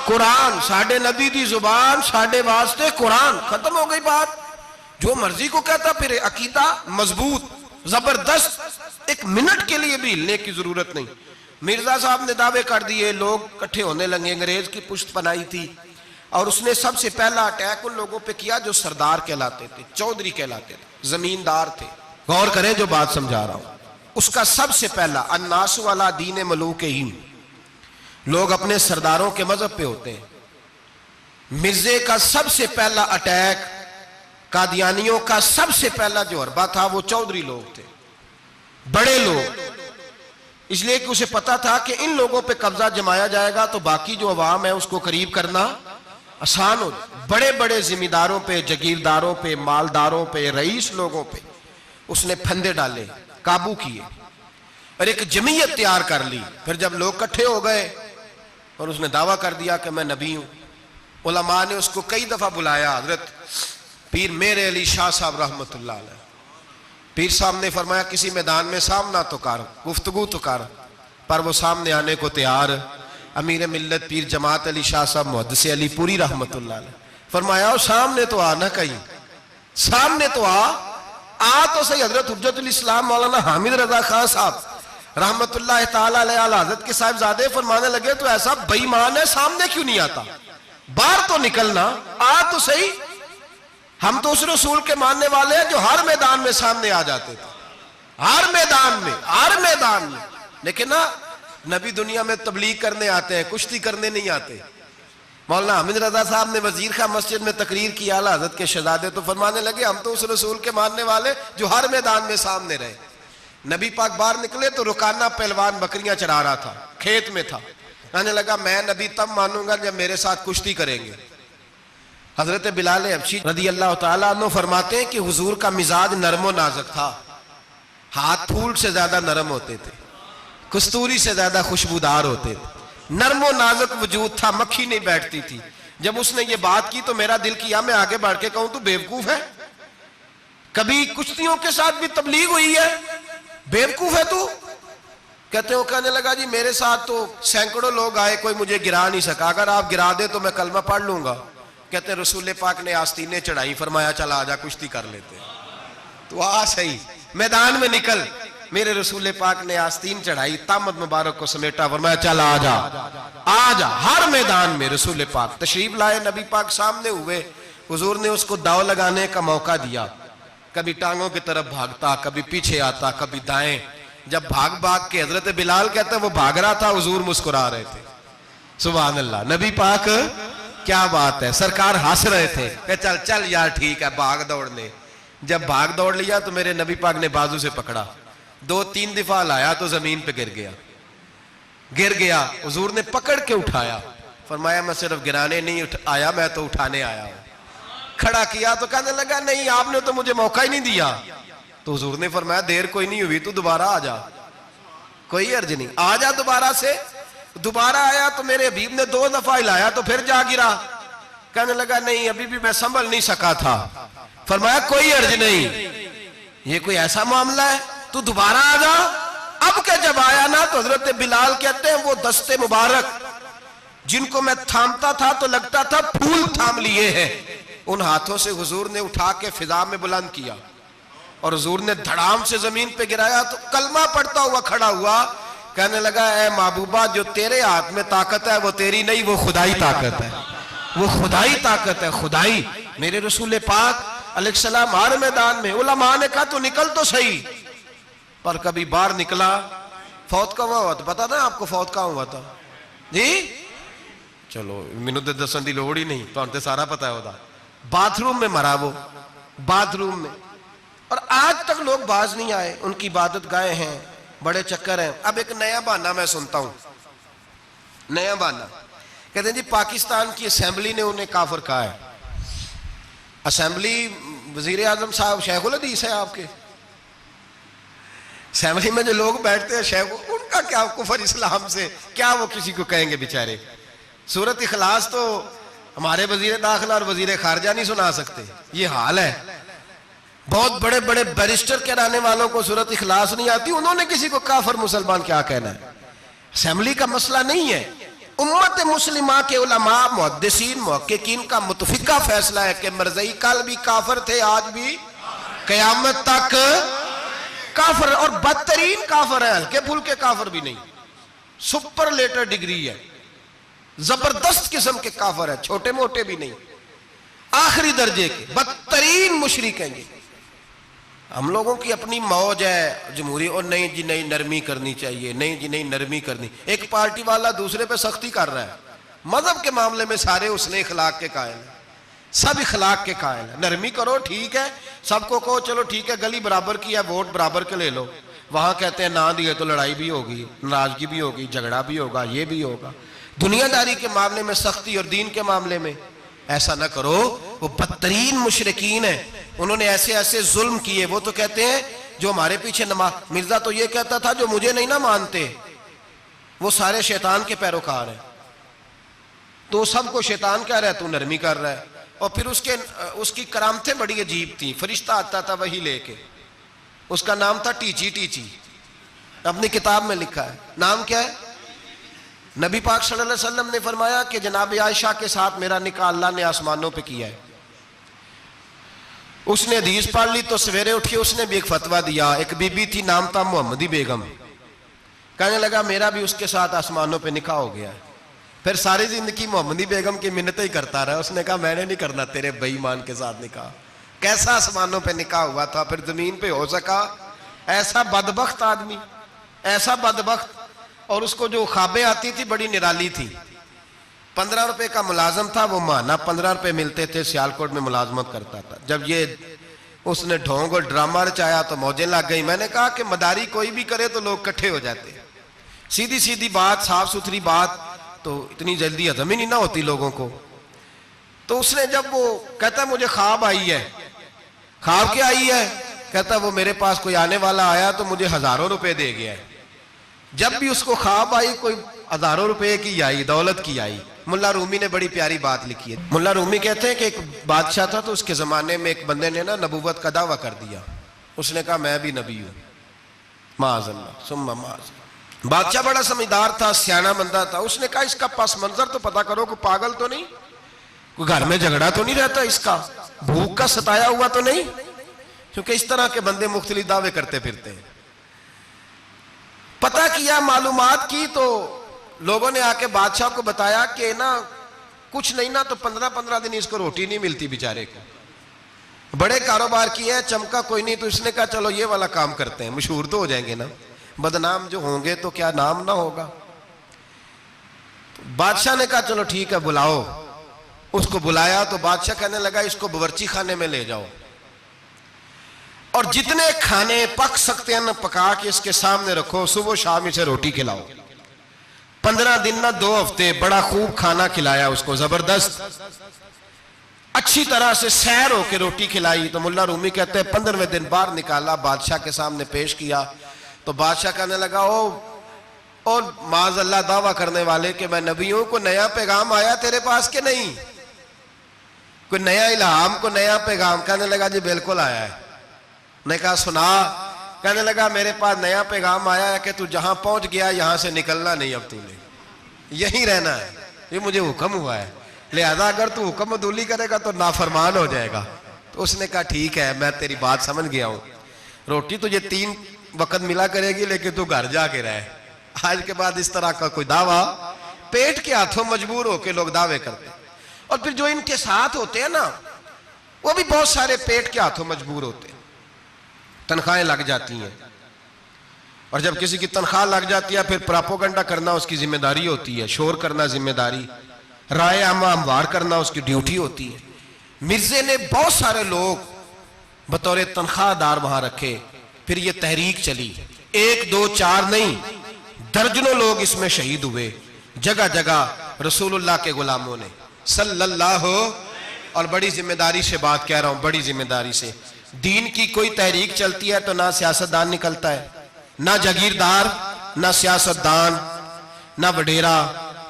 قرآن، ساڈے نبی دی زبان ساڈے واسطے قرآن، ختم ہو گئی بات۔ جو مرضی کو کہتا، پھر عقیدہ مضبوط، زبردست، ایک منٹ کے لیے بھی ہلنے کی ضرورت نہیں۔ مرزا صاحب نے دعوے کر دیے، لوگ اکٹھے ہونے لگے، انگریز کی پشت بنائی تھی، اور اس نے سب سے پہلا اٹیک ان لوگوں پہ کیا جو سردار کہلاتے تھے، چودھری کہلاتے تھے، زمیندار تھے۔ غور کریں جو بات سمجھا رہا ہوں۔ اس کا سب سے پہلا الناس والا دین ملوکہم، لوگ اپنے سرداروں کے مذہب پہ ہوتے ہیں۔ مرزے کا سب سے پہلا اٹیک، قادیانیوں کا سب سے پہلا جو حربہ تھا وہ چودھری لوگ تھے، بڑے لوگ، اس لیے کہ اسے پتا تھا کہ ان لوگوں پہ قبضہ جمایا جائے گا تو باقی جو عوام ہے اس کو قریب کرنا آسان ہو جائے۔ بڑے بڑے ذمہ پہ، جگیرداروں پہ، مالداروں پہ، رئیس لوگوں پہ اس نے پھندے ڈالے، قابو کیے، اور ایک جمعیت تیار کر لی۔ پھر جب لوگ کٹھے ہو گئے اور اس نے دعویٰ کر دیا کہ میں نبی ہوں، علماء نے اس کو کئی دفعہ بلایا، حضرت پیر میر علی شاہ صاحب رحمت اللہ علیہ، پیر صاحب نے فرمایا کسی میدان میں سامنا تو کر، گفتگو تو کر، پر وہ سامنے آنے کو تیار۔ امیر ملت پیر جماعت علی شاہ صاحب محدث علی پوری رحمت اللہ علیہ فرمایا سامنے تو آ، نہ کہیں سامنے تو آ تو صحیح۔ حضرت حجت الاسلام مولانا حامد رضا خان صاحب رحمت اللہ تعالی علیہ حضرت کے صاحبزادے فرمانے لگے تو ایسا بے ایمان ہے، سامنے کیوں نہیں آتا؟ باہر تو نکلنا، آ تو صحیح۔ ہم تو اس رسول کے ماننے والے ہیں جو ہر میدان میں سامنے آ جاتے تھے، ہر میدان میں، لیکن نا نبی دنیا میں تبلیغ کرنے آتے ہیں، کشتی کرنے نہیں آتے۔ مولانا حامد رضا صاحب نے وزیر خان مسجد میں تقریر کی، اعلیٰ حضرت کے شہزادے تو فرمانے لگے ہم تو اس رسول کے ماننے والے جو ہر میدان میں سامنے رہے۔ نبی پاک باہر نکلے تو رکانہ پہلوان بکریاں چرا رہا تھا، کھیت میں تھا، کہنے لگا میں نبی تب مانوں گا جب میرے ساتھ کشتی کریں گے۔ حضرت بلال حبشی رضی اللہ تعالیٰ عنہ فرماتے ہیں کہ حضور کا مزاج نرم و نازک تھا، ہاتھ پھول سے زیادہ نرم ہوتے تھے، کستوری سے زیادہ خوشبودار ہوتے تھے، نرم و نازک وجود تھا، مکھی نہیں بیٹھتی تھی۔ جب اس نے یہ بات کی تو میرا دل کیا میں آگے بڑھ کے کہوں تو بیوقوف ہے، کبھی کشتیوں کے ساتھ بھی تبلیغ ہوئی ہے، بیوقوف ہے تو؟ کہتے ہیں وہ کہنے لگا جی میرے ساتھ تو سینکڑوں لوگ آئے، کوئی مجھے گرا نہیں سکا، اگر آپ گرا دیں تو میں کلمہ پڑھ لوں گا۔ کہتے ہیں رسول پاک نے آستینیں چڑھائی، فرمایا چلا آجا کشتی کر لیتے، تو آ صحیح میدان میں نکل۔ میرے رسول پاک نے آستین چڑھائی، تامت مبارک کو سمیٹا، فرمایا چلا آجا۔ ہر میدان میں رسول پاک تشریف لائے، نبی پاک سامنے ہوئے، حضور نے اس کو داؤ لگانے کا موقع دیا، کبھی ٹانگوں کی طرف بھاگتا، کبھی پیچھے آتا، کبھی دائیں۔ جب بھاگ کے حضرت بلال کہتے ہیں وہ بھاگ رہا تھا، حضور مسکرا رہے تھے، سبحان اللہ۔ نبی پاک کیا بات ہے، سرکار ہنس رہے تھے کہ چل چل یار ٹھیک ہے بھاگ دوڑ لے۔ جب بھاگ دوڑ لیا تو میرے نبی پاک نے بازو سے پکڑا، 2-3 دفعہ لایا تو زمین پہ گر گیا، حضور نے پکڑ کے اٹھایا، فرمایا میں صرف گرانے نہیں آیا، میں تو اٹھانے آیا ہوں۔ کھڑا کیا تو کہنے لگا نہیں آپ نے تو مجھے موقع ہی نہیں دیا، تو حضور نے فرمایا دیر کوئی نہیں ہوئی، تو دوبارہ آ جا، کوئی عرض نہیں، آ جا دوبارہ سے۔ دوبارہ آیا تو میرے حبیب نے 2 دفعہ ہلایا تو پھر جا گرا، کہنے لگا نہیں ابھی بھی میں سنبھل نہیں سکا تھا، فرمایا کوئی عرض نہیں، یہ کوئی ایسا معاملہ ہے تو دوبارہ آ جا۔ اب کہ جب آیا نا تو حضرت بلال کہتے ہیں وہ دستے مبارک جن کو میں تھامتا تھا تو لگتا تھا پھول تھام لیے ہیں، ان ہاتھوں سے حضور نے اٹھا کے فضا میں بلند کیا، اور حضور نے دھڑام سے زمین پہ گرایا تو کلمہ پڑھتا ہوا کھڑا ہوا، کہنے لگا اے محبوبہ جو تیرے ہاتھ میں طاقت ہے وہ تیری نہیں، وہ خدائی طاقت ہے، وہ خدائی طاقت ہے، خدائی۔ میرے رسول پاک علیہ السلام ہر میدان میں، علماء نے کہا تو نکل تو صحیح، پر کبھی باہر نکلا، فوت کا ہوا تھا، پتا نا آپ کو فوت کا ہوا تھا جی؟ چلو مینوں تے دسن دی لوڑ ہی نہیں، تہاں تے سارا پتا ہوتا، باتھ روم میں مرا وہ، باتھ روم میں، اور آج تک لوگ باز نہیں آئے، ان کی عبادت گاہیں ہیں، بڑے چکر ہیں۔ اب ایک نیا بہانہ میں سنتا ہوں، نیا بہانہ، کہتے ہیں جی پاکستان کی اسمبلی نے انہیں کافر کہا ہے۔ اسمبلی وزیر اعظم صاحب شیخ الحدیث ہے آپ کے، اسمبلی میں جو لوگ بیٹھتے ہیں شیخ، ان کا کیا کفر اسلام سے، کیا وہ کسی کو کہیں گے بیچارے؟ سورۃ اخلاص تو ہمارے وزیر داخلہ اور وزیر خارجہ نہیں سنا سکتے، یہ حال ہے۔ بہت بڑے بڑے بیرسٹر کہلانے والوں کو سورۃ اخلاص نہیں آتی، انہوں نے کسی کو کافر مسلمان کیا کہنا ہے؟ اسمبلی کا مسئلہ نہیں ہے، امت مسلمہ کے علماء محدثین محققین کا متفقہ فیصلہ ہے کہ مرزائی کل بھی کافر تھے، آج بھی، قیامت تک کافر اور بدترین کافر ہے، ہلکے پھلکے کافر بھی نہیں، سپرلیٹر ڈگری ہے، زبردست قسم کے کافر ہے، چھوٹے موٹے بھی نہیں، آخری درجے کے بدترین مشرک ہیں۔ ہم لوگوں کی اپنی موج ہے جمہوری، اور نہیں جی نہیں نرمی کرنی چاہیے، نہیں جی نہیں نرمی کرنی۔ ایک پارٹی والا دوسرے پہ سختی کر رہا ہے، مذہب کے معاملے میں سارے اس نے اخلاق کے قائل ہیں، سب اخلاق کے قائل ہیں، نرمی کرو ٹھیک ہے، سب کو کہو چلو ٹھیک ہے گلی برابر کی ہے، ووٹ برابر کے لے لو، وہاں کہتے ہیں نہ دیے تو لڑائی بھی ہوگی، ناراضگی بھی ہوگی، جھگڑا بھی ہوگا، یہ بھی ہوگا۔ دنیا داری کے معاملے میں سختی اور دین کے معاملے میں ایسا نہ کرو۔ وہ بدترین مشرکین ہیں، انہوں نے ایسے ایسے ظلم کیے۔ وہ تو کہتے ہیں جو ہمارے پیچھے مرزا تو یہ کہتا تھا جو مجھے نہیں نہ مانتے وہ سارے شیطان کے پیروکار ہیں، تو سب کو شیطان کہہ رہا ہے، تو نرمی کر رہا ہے۔ اور پھر اس کی کرامتیں بڑی عجیب تھیں، فرشتہ آتا تھا وہی لے کے، اس کا نام تھا ٹیچی ٹیچی، اپنی کتاب میں لکھا ہے، نام کیا ہے؟ نبی پاک صلی اللہ علیہ وسلم نے فرمایا کہ جناب عائشہ کے ساتھ میرا نکاح اللہ نے آسمانوں پہ کیا ہے۔ اس نے حدیث پڑھ لی تو سویرے اٹھی اس نے بھی ایک فتویٰ دیا، ایک بی بی تھی نام تھا محمدی بیگم، کہنے لگا میرا بھی اس کے ساتھ آسمانوں پہ نکاح ہو گیا ہے۔ پھر ساری زندگی محمدی بیگم کی منتیں ہی کرتا رہا، اس نے کہا میں نے نہیں کرنا تیرے بے ایمان کے ساتھ نکاح۔ کیسا آسمانوں پہ نکاح ہوا تھا، پھر زمین پہ ہو سکا؟ ایسا بدبخت آدمی، ایسا بدبخت۔ اور اس کو جو خوابیں آتی تھی بڑی نرالی تھی۔ 15 روپے کا ملازم تھا، وہ ماہانہ 15 روپے ملتے تھے، سیالکوٹ میں ملازمت کرتا تھا۔ جب یہ اس نے ڈھونگ اور ڈرامہ رچایا تو موجیں لگ گئی۔ میں نے کہا کہ مداری کوئی بھی کرے تو لوگ کٹھے ہو جاتے ہیں، سیدھی سیدھی بات، صاف ستھری بات تو اتنی جلدی ہضم ہی نہیں نہ ہوتی لوگوں کو۔ تو اس نے جب وہ کہتا مجھے خواب آئی ہے، خواب کیا آئی ہے؟ کہتا وہ میرے پاس کوئی آنے والا آیا تو مجھے ہزاروں روپے دے گیا ہے۔ جب بھی اس کو خواب آئی کوئی ہزاروں روپے کی آئی، دولت کی آئی۔ ملا رومی نے بڑی پیاری بات لکھی ہے۔ ملا رومی کہتے ہیں کہ ایک بادشاہ تھا تو اس کے زمانے میں ایک بندے نے نا نبوت کا دعویٰ کر دیا، اس نے کہا میں بھی نبی ہوں، معاذ اللہ ثم معاذ اللہ۔ بادشاہ بڑا سمجھدار تھا، سیانہ بندہ تھا، اس نے کہا اس کا پس منظر تو پتہ کرو، کوئی پاگل تو نہیں، کوئی گھر میں جھگڑا تو نہیں رہتا، اس کا بھوک کا ستایا ہوا تو نہیں، کیونکہ اس طرح کے بندے مختلف دعوے کرتے پھرتے ہیں۔ پتہ کیا، معلومات کی، تو لوگوں نے آ کے بادشاہ کو بتایا کہ نا کچھ نہیں نا تو 15 دن اس کو روٹی نہیں ملتی بیچارے کو، بڑے کاروبار کی ہے، چمکا کوئی نہیں۔ تو اس نے کہا چلو یہ والا کام کرتے ہیں، مشہور تو ہو جائیں گے نا، بدنام جو ہوں گے تو کیا نام نہ ہوگا۔ بادشاہ نے کہا چلو ٹھیک ہے بلاؤ، اس کو بلایا تو بادشاہ کہنے لگا اس کو باورچی خانے میں لے جاؤ اور جتنے کھانے پک سکتے ہیں نا پکا کے اس کے سامنے رکھو، صبح شام اسے روٹی کھلاؤ۔ 15 دن نہ 2 ہفتے بڑا خوب کھانا کھلایا اس کو، زبردست اچھی طرح سے سیر ہو کے روٹی کھلائی۔ تو ملا رومی کہتے ہیں 15ویں دن باہر نکالا، بادشاہ کے سامنے پیش کیا تو بادشاہ کہنے لگا او معاذ اللہ دعویٰ کرنے والے کہ میں نبی ہوں، کوئی نیا پیغام آیا تیرے پاس کہ نہیں، کوئی نیا الہام، کوئی نیا پیغام؟ کہنے لگا جی بالکل آیا ہے۔ نے کہا سنا؟ کہنے لگا میرے پاس نیا پیغام آیا ہے کہ تو جہاں پہنچ گیا یہاں سے نکلنا نہیں، اب تو نے یہیں رہنا ہے، یہ مجھے حکم ہوا ہے، لہذا اگر تو حکم عدولی کرے گا تو نافرمان ہو جائے گا۔ تو اس نے کہا ٹھیک ہے میں تیری بات سمجھ گیا ہوں، روٹی تجھے 3 وقت ملا کرے گی لیکن تو گھر جا کے رہے۔ آج کے بعد اس طرح کا کوئی دعویٰ پیٹ کے ہاتھوں مجبور ہو کے لوگ دعوے کرتے ہیں، اور پھر جو ان کے ساتھ ہوتے ہیں نا وہ بھی بہت سارے پیٹ کے ہاتھوں مجبور ہوتے ہیں، تنخواہیں لگ جاتی ہیں، اور جب کسی کی تنخواہ لگ جاتی ہے پھر پراپوگنڈا کرنا اس کی ذمہ داری ہوتی ہے، شور کرنا ذمہ داری، رائے عامہ ہموار کرنا اس کی ڈیوٹی ہوتی ہے۔ مرزے نے بہت سارے لوگ بطور تنخواہ دار وہاں رکھے، پھر یہ تحریک چلی، 1 2 4 نہیں، درجنوں لوگ اس میں شہید ہوئے، جگہ جگہ رسول اللہ کے غلاموں نے صلی اللہ۔ اور بڑی ذمہ داری سے بات کہہ رہا ہوں، بڑی ذمہ داری سے، دین کی کوئی تحریک چلتی ہے تو نہ سیاستدان نکلتا ہے، نہ جاگیردار، نہ سیاستدان، نہ وڈیرا،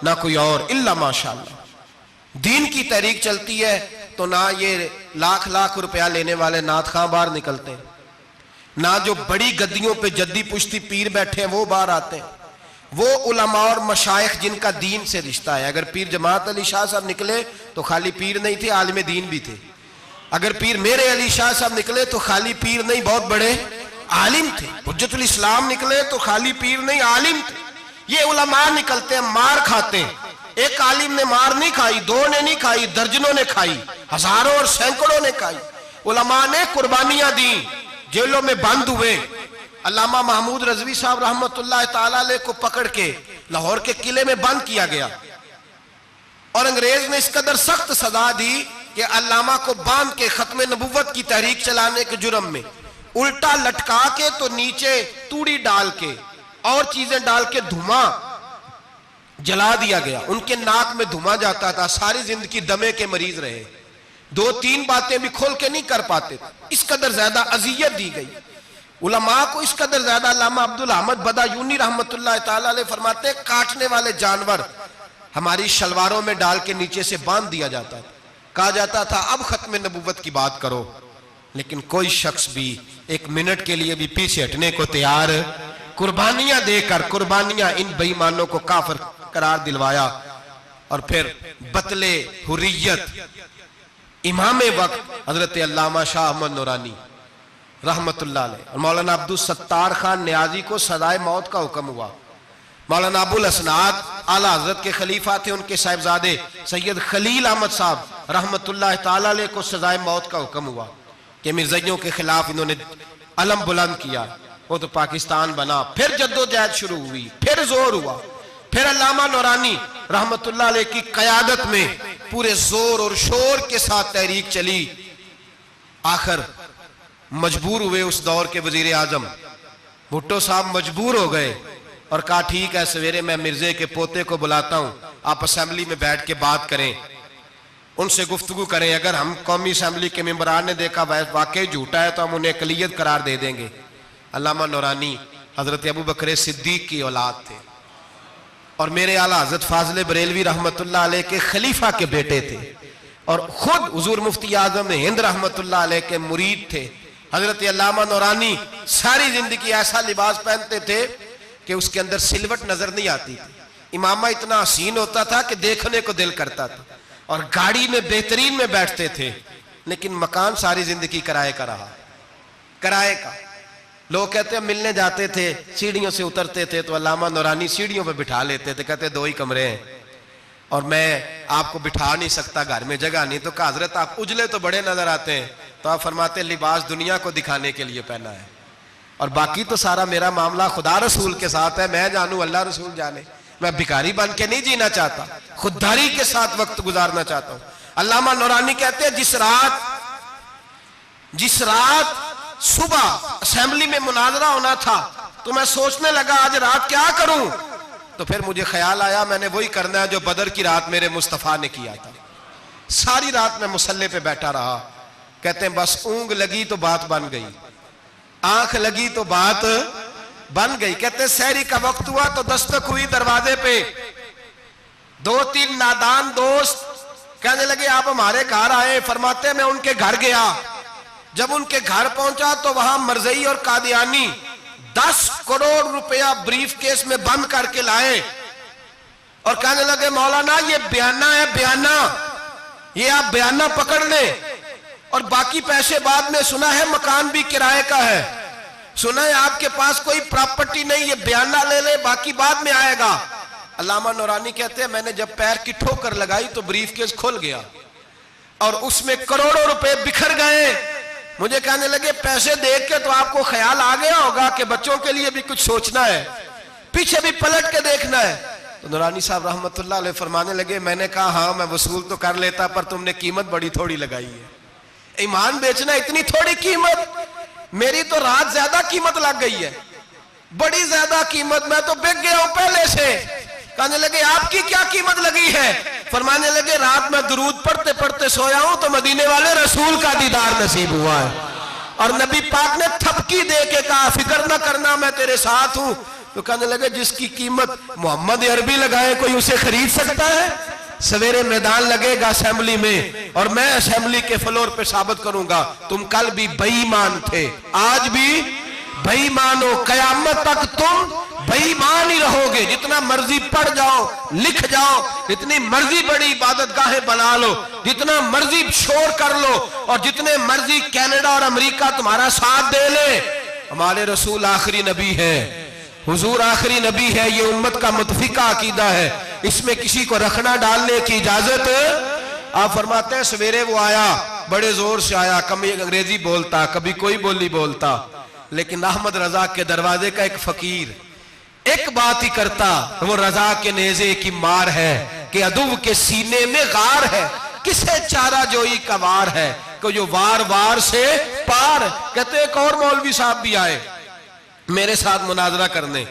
نہ کوئی اور، الا ماشاءاللہ۔ دین کی تحریک چلتی ہے تو نہ یہ لاکھ روپیہ لینے والے نعت خواں باہر نکلتے ہیں، نہ جو بڑی گدیوں پہ جدی پشتی پیر بیٹھے ہیں وہ باہر آتے ہیں، وہ علماء اور مشائخ جن کا دین سے رشتہ ہے۔ اگر پیر جماعت علی شاہ صاحب نکلے تو خالی پیر نہیں تھے، عالم دین بھی تھے۔ اگر پیر میرے علی شاہ صاحب نکلے تو خالی پیر نہیں، بہت بڑے عالم تھے. حجت الاسلام نکلے تو خالی پیر نہیں، عالم تھے. یہ علماء نکلتے ہیں مار کھاتے ہیں. ایک عالم نے مار نہیں کھائی، دو نے نہیں کھائی، درجنوں نے کھائی، ہزاروں اور سینکڑوں نے کھائی. علماء نے قربانیاں دیں، جیلوں میں بند ہوئے. علامہ محمود رضوی صاحب رحمت اللہ تعالیٰ علیہ کو پکڑ کے لاہور کے قلعے میں بند کیا گیا، اور انگریز نے اس قدر سخت سزا دی کہ علامہ کو باندھ کے ختم نبوت کی تحریک چلانے کے جرم میں الٹا لٹکا کے تو نیچے توڑی ڈال کے اور چیزیں ڈال کے دھواں جلا دیا گیا. ان کے ناک میں دھواں جاتا تھا، ساری زندگی دمے کے مریض رہے، 2-3 باتیں بھی کھول کے نہیں کر پاتے تھے. اس قدر زیادہ اذیت دی گئی علماء کو، اس قدر زیادہ. علامہ عبدالحمد بدایونی رحمت اللہ تعالیٰ علیہ فرماتے ہیں کاٹنے والے جانور ہماری شلواروں میں ڈال کے نیچے سے باندھ دیا جاتا تھا. کہا جاتا تھا اب ختم نبوت کی بات کرو، لیکن کوئی شخص بھی ایک منٹ کے لیے بھی پیچھے ہٹنے کو تیار. قربانیاں دے کر قربانیاں ان بے ایمانوں کو کافر قرار دلوایا. اور پھر بطلِ حریت امام وقت حضرت علامہ شاہ احمد نورانی رحمت اللہ علیہ اور مولانا عبدالستار خان نیازی کو سزائے موت کا حکم ہوا. مولانا ابو الاسناد اعلیٰ حضرت کے خلیفہ تھے، ان کے صاحبزادے سید خلیل احمد صاحب رحمت اللہ تعالیٰ علیہ کو سزائے موت کا حکم ہوا کہ مرزائیوں کے خلاف انہوں نے علم بلند کیا. وہ تو پاکستان بنا. پھر جدوجہد شروع ہوئی، پھر زور ہوا. پھر علامہ نورانی رحمت اللہ علیہ کی قیادت میں پورے زور اور شور کے ساتھ تحریک چلی. آخر مجبور ہوئے اس دور کے وزیر اعظم بھٹو صاحب مجبور ہو گئے اور کہا ٹھیک ہے سویرے میں مرزے کے پوتے کو بلاتا ہوں، آپ اسمبلی میں بیٹھ کے بات کریں، ان سے گفتگو کریں. اگر ہم قومی اسمبلی کے ممبران نے دیکھا واقعی جھوٹا ہے تو ہم انہیں اقلیت قرار دے دیں گے. علامہ نورانی حضرت ابو بکر صدیق کی اولاد تھے اور میرے اعلیٰ حضرت فاضل بریلوی رحمت اللہ علیہ کے خلیفہ کے بیٹے تھے، اور خود حضور مفتی اعظم ہند رحمت اللہ علیہ کے مرید تھے. حضرت علامہ نورانی ساری زندگی ایسا لباس پہنتے تھے کہ اس کے اندر سلوٹ نظر نہیں آتی تھی. امامہ اتنا حسین ہوتا تھا کہ دیکھنے کو دل کرتا تھا، اور گاڑی میں بہترین میں بیٹھتے تھے. لیکن مکان ساری زندگی کرائے کا رہا، کرائے کا. لوگ کہتے ہیں ملنے جاتے تھے سیڑھیوں سے اترتے تھے تو علامہ نورانی سیڑھیوں پہ بٹھا لیتے تھے، کہتے 2 ہی کمرے ہیں اور میں آپ کو بٹھا نہیں سکتا، گھر میں جگہ نہیں. تو کہا حضرت آپ اجلے تو بڑے نظر آتے ہیں. تو آپ فرماتے لباس دنیا کو دکھانے کے لیے پہنا ہے، اور باقی تو سارا میرا معاملہ خدا رسول کے ساتھ ہے. میں جانوں اللہ رسول جانے. میں بھکاری بن کے نہیں جینا چاہتا، خودداری کے ساتھ وقت گزارنا چاہتا ہوں. علامہ نورانی کہتے ہیں جس رات صبح اسمبلی میں مناظرہ ہونا تھا تو میں سوچنے لگا آج رات کیا کروں. تو پھر مجھے خیال آیا میں نے وہی کرنا ہے جو بدر کی رات میرے مصطفیٰ نے کیا تھا. ساری رات میں مصلی پہ بیٹھا رہا. کہتے ہیں بس اونگ لگی تو بات بن گئی، آنکھ لگی تو بات بن گئی. کہتے ہیں سحری کا وقت ہوا تو دستک ہوئی دروازے پہ. 2-3 نادان دوست کہنے لگے آپ ہمارے گھر آئے. فرماتے میں ان کے گھر گیا. جب ان کے گھر پہنچا تو وہاں مرزئی اور قادیانی 10 کروڑ روپیہ بریف کیس میں بند کر کے لائے اور کہنے لگے مولانا یہ بیانہ ہے، بیانہ، یہ آپ بیانہ پکڑ لیں اور باقی پیسے بعد میں. سنا ہے مکان بھی کرائے کا ہے، سنا ہے آپ کے پاس کوئی پراپرٹی نہیں، یہ بیانہ لے لے باقی بعد میں آئے گا. علامہ نورانی کہتے ہیں میں نے جب پیر کی ٹھوکر لگائی تو بریف کیس کھل گیا اور اس میں کروڑوں روپے بکھر گئے. مجھے کہنے لگے پیسے دیکھ کے تو آپ کو خیال آ گیا ہوگا کہ بچوں کے لیے بھی کچھ سوچنا ہے، پیچھے بھی پلٹ کے دیکھنا ہے. تو نورانی صاحب رحمت اللہ علیہ فرمانے لگے میں نے کہا ہاں میں وصول تو کر لیتا پر تم نے قیمت بڑی تھوڑی لگائی ہے. ایمان بیچنا اتنی تھوڑی قیمت، میری تو رات زیادہ قیمت لگ گئی ہے، بڑی زیادہ قیمت، میں تو بک گیا ہوں پہلے سے. کہنے لگے آپ کی کیا قیمت لگی ہے؟ فرمانے لگے رات میں درود پڑھتے پڑھتے سویا ہوں تو مدینے والے رسول کا دیدار نصیب ہوا ہے اور نبی پاک نے تھپکی دے کے کہا فکر نہ کرنا میں تیرے ساتھ ہوں. تو کہنے لگے جس کی قیمت محمد عربی لگائے کوئی اسے خرید سکتا ہے؟ سویرے میدان لگے گا اسمبلی میں اور میں اسمبلی کے فلور پہ ثابت کروں گا تم کل بھی بے ایمان تھے، آج بھی بے ایمان ہو، قیامت تک تم بے ایمان ہی رہو گے. جتنا مرضی پڑھ جاؤ، لکھ جاؤ، جتنی مرضی بڑی عبادت گاہیں بنا لو، جتنا مرضی شور کر لو اور جتنے مرضی کینیڈا اور امریکہ تمہارا ساتھ دے لے، ہمارے رسول آخری نبی ہے، حضور آخری نبی ہے، یہ امت کا متفقہ عقیدہ ہے، اس میں کسی کو رکھنا ڈالنے کی اجازت۔ آپ فرماتے ہیں سویرے وہ آیا، بڑے زور سے آیا، کبھی انگریزی بولتا، کبھی کوئی بولی بولتا، لیکن احمد رضا کے دروازے کا ایک فقیر ایک بات ہی کرتا، وہ رضا کے نیزے کی مار ہے کہ عدو کے سینے میں غار ہے، کسے چارہ جوئی کا وار ہے کہ جو وار وار سے پار۔ کہتے ایک اور مولوی صاحب بھی آئے میرے ساتھ مناظرہ کرنے،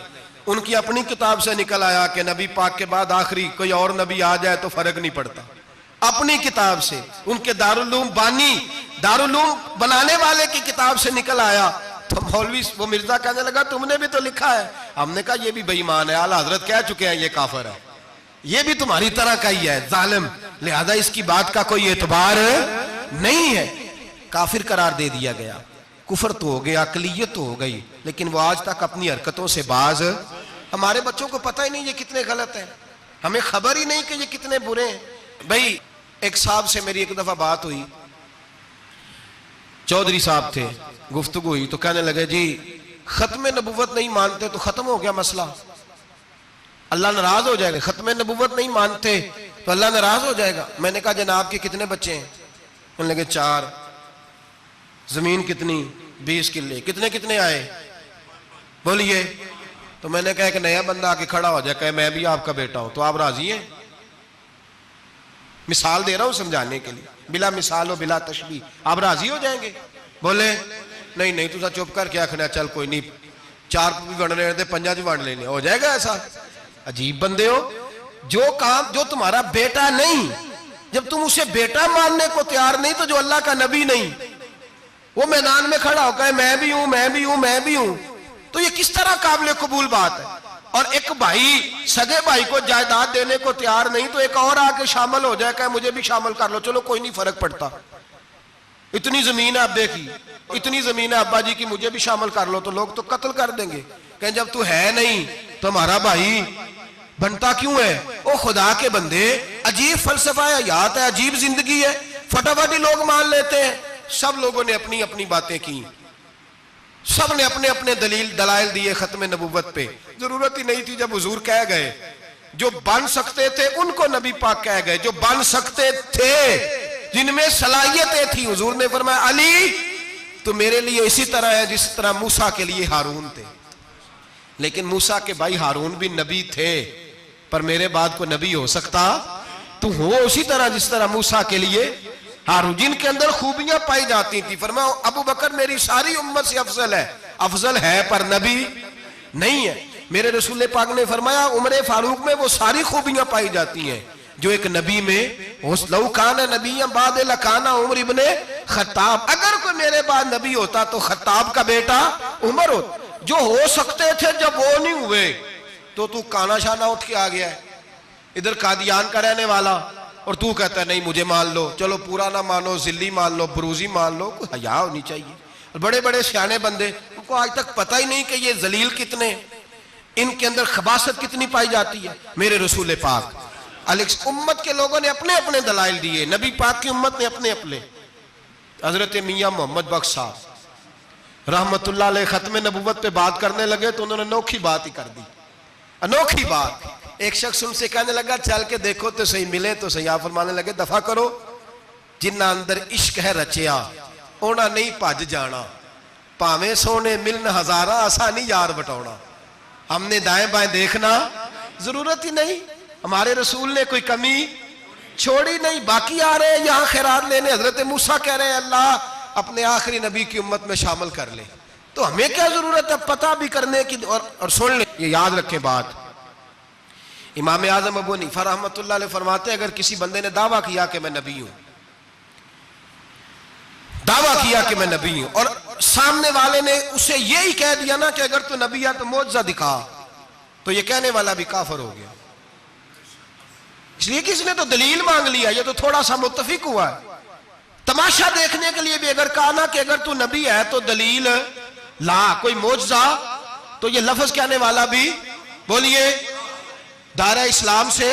ان کی اپنی کتاب سے نکل آیا کہ نبی پاک کے بعد آخری کوئی اور نبی آ جائے تو فرق نہیں پڑتا، اپنی کتاب سے، ان کے دارالعلوم بانی، دارالعلوم بنانے والے کی کتاب سے نکل آیا۔ تو مولوی وہ مرزا کہنے لگا تم نے بھی تو لکھا ہے، ہم نے کہا یہ بھی بے ایمان ہے، اعلیٰ حضرت کہہ چکے ہیں یہ کافر ہے، یہ بھی تمہاری طرح کا ہی ہے ظالم، لہذا اس کی بات کا کوئی اعتبار نہیں ہے، کافر قرار دے دیا گیا۔ کفر تو ہو گیا، عقلیت تو ہو گئی، لیکن وہ آج تک اپنی حرکتوں سے باز۔ ہمارے بچوں کو پتہ ہی نہیں یہ کتنے غلط ہیں، ہمیں خبر ہی نہیں کہ یہ کتنے برے ہیں۔ بھائی ایک صاحب سے میری ایک دفعہ بات ہوئی، چودھری صاحب تھے، گفتگو ہوئی تو کہنے لگے جی ختم نبوت نہیں مانتے تو ختم ہو گیا مسئلہ، اللہ ناراض ہو جائے گا، ختم نبوت نہیں مانتے تو اللہ ناراض ہو جائے گا۔ میں نے کہا جناب کے کتنے بچے ہیں؟ کہنے لگے 4، زمین کتنی؟ 20 کلے، کتنے کتنے آئے بولیے؟ تو میں نے کہا ایک نیا بندہ آ کے کھڑا ہو جائے کہ میں بھی آپ کا بیٹا ہوں، تو آپ راضی ہیں؟ مثال دے رہا ہوں سمجھانے کے لیے، بلا مثال و بلا تشبیہ، آپ راضی ہو جائیں گے؟ بولے نہیں نہیں تو چپ کر کے آخنا چل کوئی نہیں، 4 بھی بن رہے تھے 5 بھی بن لینے، ہو جائے گا ایسا؟ عجیب بندے ہو، جو کام جو تمہارا بیٹا نہیں، جب تم اسے بیٹا ماننے کو تیار نہیں تو جو اللہ کا نبی نہیں، وہ میدان میں کھڑا ہو کہ میں بھی ہوں میں بھی ہوں میں بھی ہوں، تو یہ کس طرح قابل قبول بات ہے؟ اور ایک بھائی سگے بھائی کو جائیداد دینے کو تیار نہیں تو ایک اور آ کے شامل ہو جائے کہ مجھے بھی شامل کر لو، چلو کوئی نہیں فرق پڑتا، اتنی زمین ہے ابے کی، اتنی زمین ہے ابا جی کی، مجھے بھی شامل کر لو، تو لوگ تو قتل کر دیں گے کہ جب تو ہے نہیں تو ہمارا بھائی بنتا کیوں ہے؟ او خدا کے بندے، عجیب فلسفہ حیات ہے، عجیب زندگی ہے، فٹافٹ لوگ مان لیتے ہیں۔ سب لوگوں نے اپنی اپنی باتیں کی، سب نے اپنے اپنے دلائل دیے ختم نبوت پہ، ضرورت ہی نہیں تھی، جب حضور کہہ گئے، جو بن سکتے تھے ان کو نبی پاک کہہ گئے، جو بن سکتے تھے جن میں صلاحیتیں تھی، حضور نے فرمایا علی تو میرے لیے اسی طرح ہے جس طرح موسیٰ کے لیے ہارون تھے، لیکن موسیٰ کے بھائی ہارون بھی نبی تھے، پر میرے بعد کو نبی ہو سکتا تو ہو اسی طرح جس طرح موسیٰ کے لیے ہارون، جن کے اندر خوبیاں پائی جاتی تھی۔ فرمایا ابو بکر میری ساری امت سے افضل ہے پر نبی نہیں ہے۔ میرے رسول پاک نے فرمایا عمر فاروق میں وہ ساری خوبیاں پائی جاتی ہیں جو ایک نبی میں، لو کان نبی بعد لکان عمر ابن خطاب، اگر کوئی میرے بعد نبی ہوتا تو خطاب کا بیٹا عمر ہوتا۔ جو ہو سکتے تھے جب وہ نہیں ہوئے تو کانا شانہ اٹھ کے آ گیا ہے، ادھر قادیان کا رہنے والا، اور تو کہتا ہے نہیں مجھے مان لو، چلو پورا نہ مانو، ذلی مان لو، بروزی مان لو، کوئی حیا ہونی چاہیے۔ اور بڑے بڑے سیانے بندے، ان کو آج تک پتہ ہی نہیں کہ یہ ذلیل کتنے، ان کے اندر خباثت کتنی پائی جاتی ہے۔ میرے رسول پاک امت کے لوگوں نے اپنے اپنے دلائل دیے، نبی پاک کی امت نے اپنے اپنے۔ حضرت میاں محمد بخش صاحب رحمت اللہ علیہ ختم نبوت پہ بات کرنے لگے تو انہوں نے انوکھی بات ہی کر دی، انوکھی بات۔ ایک شخص ان سے کہنے لگا چل کے دیکھو تو صحیح، ملے تو صحیح۔ آپ فرمانے لگے دفع کرو، جنہ اندر عشق ہے رچیا اونا نہیں پج جانا، پاویں سونے ملن ہزارہ آسانی یار بٹونا۔ ہم نے دائیں بائیں دیکھنا ضرورت ہی نہیں، ہمارے رسول نے کوئی کمی چھوڑی نہیں، باقی آ رہے ہیں یہاں خیرات لینے۔ حضرت موسیٰ کہہ رہے ہیں اللہ اپنے آخری نبی کی امت میں شامل کر لے، تو ہمیں کیا ضرورت ہے پتہ بھی کرنے کی؟ اور سن لیں، یہ یاد رکھیں بات، امام اعظم ابو حنیفہ رحمۃ اللہ علیہ فرماتے ہیں اگر کسی بندے نے دعویٰ کیا کہ میں نبی ہوں، دعویٰ کیا کہ میں نبی ہوں، اور سامنے والے نے اسے یہی کہہ دیا نا کہ اگر تو نبی ہے تو معجزہ دکھا، تو یہ کہنے والا بھی کافر ہو گیا، اس لیے کہ اس نے تو دلیل مانگ لیا، یہ تو تھوڑا سا متفق ہوا ہے۔ تماشا دیکھنے کے لیے بھی اگر کہا نا کہ اگر تو نبی ہے تو دلیل لا، کوئی معجزہ، تو یہ لفظ کہنے والا بھی بولیے دائرہ اسلام سے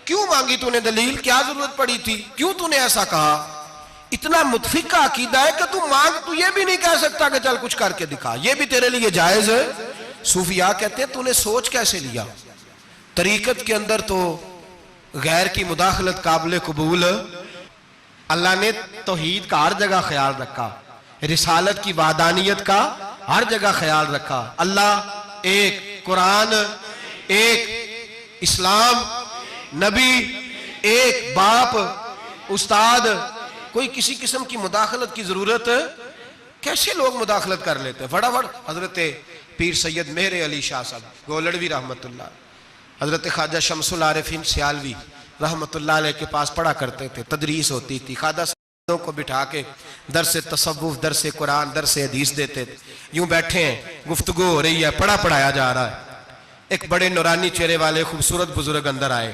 کیوں مانگی تو نے دلیل؟ کیا ضرورت پڑی تھی؟ کیوں تو نے ایسا کہا؟ اتنا متفق کا عقیدہ ہے کہ تو مانگ، تو یہ بھی نہیں کہہ سکتا کہ چل کچھ کر کے دکھا، یہ بھی تیرے لیے جائز ہے۔ صوفیاء کہتے ہیں تو نے سوچ کیسے لیا؟ طریقت کے اندر تو غیر کی مداخلت قابل قبول، اللہ نے توحید کا ہر جگہ خیال رکھا، رسالت کی وحدانیت کا ہر جگہ خیال رکھا، اللہ ایک، قرآن ایک، اسلام، نبی ایک، باپ، استاد، کوئی کسی قسم کی مداخلت کی ضرورت؟ کیسے لوگ مداخلت کر لیتے ہیں؟ فٹافٹ حضرت پیر سید مہر علی شاہ صاحب گولڑوی رحمت اللہ، حضرت خواجہ شمس العارفین سیالوی رحمت اللہ علیہ کے پاس پڑھا کرتے تھے، تدریس ہوتی تھی، خواجہ صاحبوں کو بٹھا کے درس تصوف، درس قرآن، درس حدیث دیتے تھے، یوں بیٹھے ہیں، گفتگو ہو رہی ہے، پڑھایا جا رہا ہے، ایک بڑے نورانی چہرے والے خوبصورت بزرگ اندر آئے،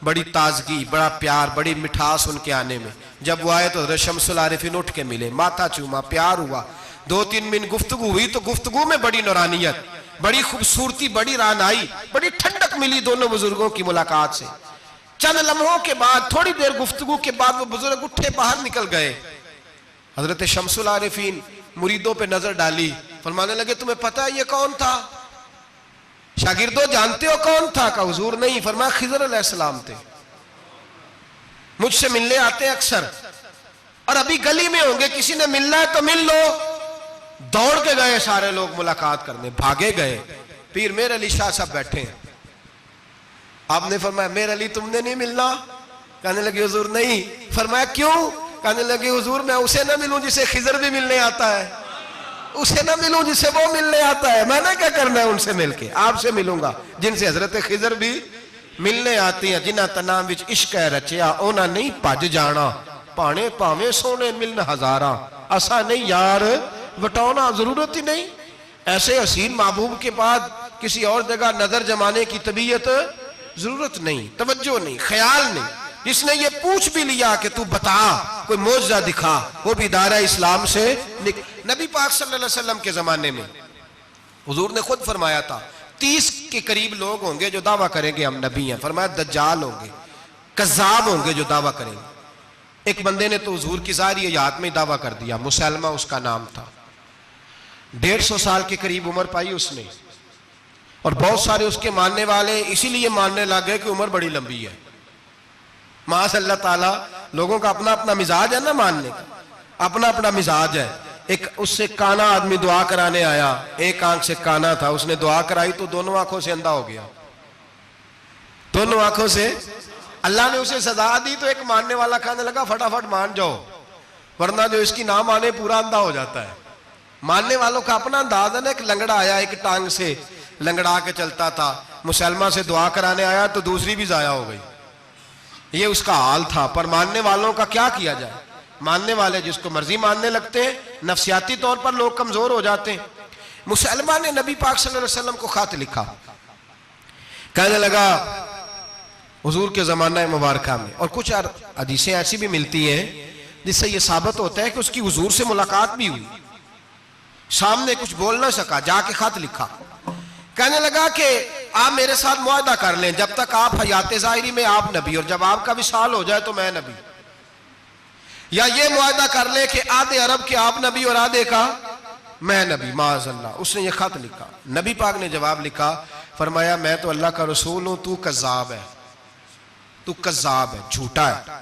بڑی تازگی، بڑا پیار، بڑی مٹھاس ان کے آنے میں، جب وہ آئے تو حضرت شمس العارفین اٹھ کے ملے، ماتھا چوما، پیار ہوا، 2-3 منٹ گفتگو ہوئی تو گفتگو میں بڑی نورانیت، بڑی خوبصورتی، بڑی رانائی، بڑی ٹھنڈک ملی دونوں بزرگوں کی ملاقات سے۔ چند لمحوں کے بعد، تھوڑی دیر گفتگو کے بعد وہ بزرگ اٹھے باہر نکل گئے۔ حضرت شمس العارفین مریدوں پہ نظر ڈالی، فرمانے لگے تمہیں پتہ ہے یہ کون تھا؟ شاگردوں جانتے ہو کون تھا؟ کہا حضور نہیں۔ فرمایا خضر علیہ السلام تھے، مجھ سے ملنے آتے ہیں اکثر، اور ابھی گلی میں ہوں گے، کسی نے ملنا ہے تو مل لو۔ دوڑ کے گئے سارے لوگ ملاقات کرنے، بھاگے گئے، پیر مہر علی شاہ صاحب بیٹھے ہیں۔ آپ نے فرمایا مہر علی تم نے نہیں ملنا؟ کہنے لگے حضور نہیں۔ فرمایا کیوں؟ کہنے لگے حضور میں اسے نہ ملوں جسے خضر بھی ملنے آتا ہے، اسے نہ ملوں جسے وہ ملنے آتا ہے، میں نے کیا کرنا ہے ان سے مل کے؟ آپ سے ملوں گا جن سے حضرت خضر بھی ملنے آتی ہیں، جنہاں تنام وچ عشق ہے رچیا، اونا نہیں پج جانا، پانے پاویں سونے ملن ہزاراں، اسا نہیں یار وٹانا، ضرورت ہی نہیں۔ ایسے حسین محبوب کے بعد کسی اور جگہ نظر جمانے کی طبیعت ضرورت نہیں، توجہ نہیں، خیال نہیں۔ جس نے یہ پوچھ بھی لیا کہ تو بتا، کوئی معجزہ دکھا، وہ بھی دائرہ اسلام سے نبی پاک صلی اللہ علیہ وسلم کے زمانے میں حضور نے خود فرمایا تھا 30 کے قریب لوگ ہوں گے جو دعویٰ کریں گے ہم نبی ہیں۔ فرمایا دجال ہوں گے، کذاب ہوں گے جو دعویٰ کریں گے۔ ایک بندے نے تو حضور کی ظاہری حیات میں دعویٰ کر دیا، مسلمہ اس کا نام تھا، 150 سال کے قریب عمر پائی اس نے، اور بہت سارے اس کے ماننے والے اسی لیے ماننے لگے کہ عمر بڑی لمبی ہے۔ معاذ اللہ تعالیٰ، لوگوں کا اپنا اپنا مزاج ہے نا، ماننے کا اپنا اپنا مزاج ہے۔ ایک اس سے کانا آدمی دعا کرانے آیا، ایک آنکھ سے کانا تھا، اس نے دعا کرائی تو دونوں آنکھوں سے اندھا ہو گیا، دونوں آنکھوں سے۔ اللہ نے اسے سزا دی تو ایک ماننے والا کہنے لگا فٹافٹ مان جاؤ، ورنہ جو اس کی نہ مانے پورا اندھا ہو جاتا ہے۔ ماننے والوں کا اپنا انداز ہے نا۔ ایک لنگڑا آیا، ایک ٹانگ سے لنگڑا کے چلتا تھا، مسلمہ سے دعا کرانے آیا تو دوسری بھی ضائع ہو گئی، یہ اس کا حال تھا۔ پر ماننے والوں کا کیا کیا جائے؟ ماننے والے جس کو مرضی ماننے لگتے ہیں، نفسیاتی طور پر لوگ کمزور ہو جاتے ہیں۔ مسلمہ نے نبی پاک صلی اللہ علیہ وسلم کو خط لکھا، کہنے لگا حضور کے زمانہ مبارکہ میں، اور کچھ حدیثیں ایسی بھی ملتی ہیں جس سے یہ ثابت ہوتا ہے کہ اس کی حضور سے ملاقات بھی ہوئی، سامنے کچھ بول نہ سکا، جا کے خط لکھا، کہنے لگا کہ آپ میرے ساتھ معاہدہ کر لیں، جب تک آپ حیات ظاہری میں آپ نبی، اور جب آپ کا وصال ہو جائے تو میں نبی، یا یہ معاہدہ کر لیں کہ آدھے عرب کے آپ نبی اور آدھے کا میں نبی۔ معاذ اللہ، اس نے یہ خط لکھا۔ نبی پاک نے جواب لکھا، فرمایا میں تو اللہ کا رسول ہوں، تو کذاب ہے، تو کذاب ہے، جھوٹا ہے۔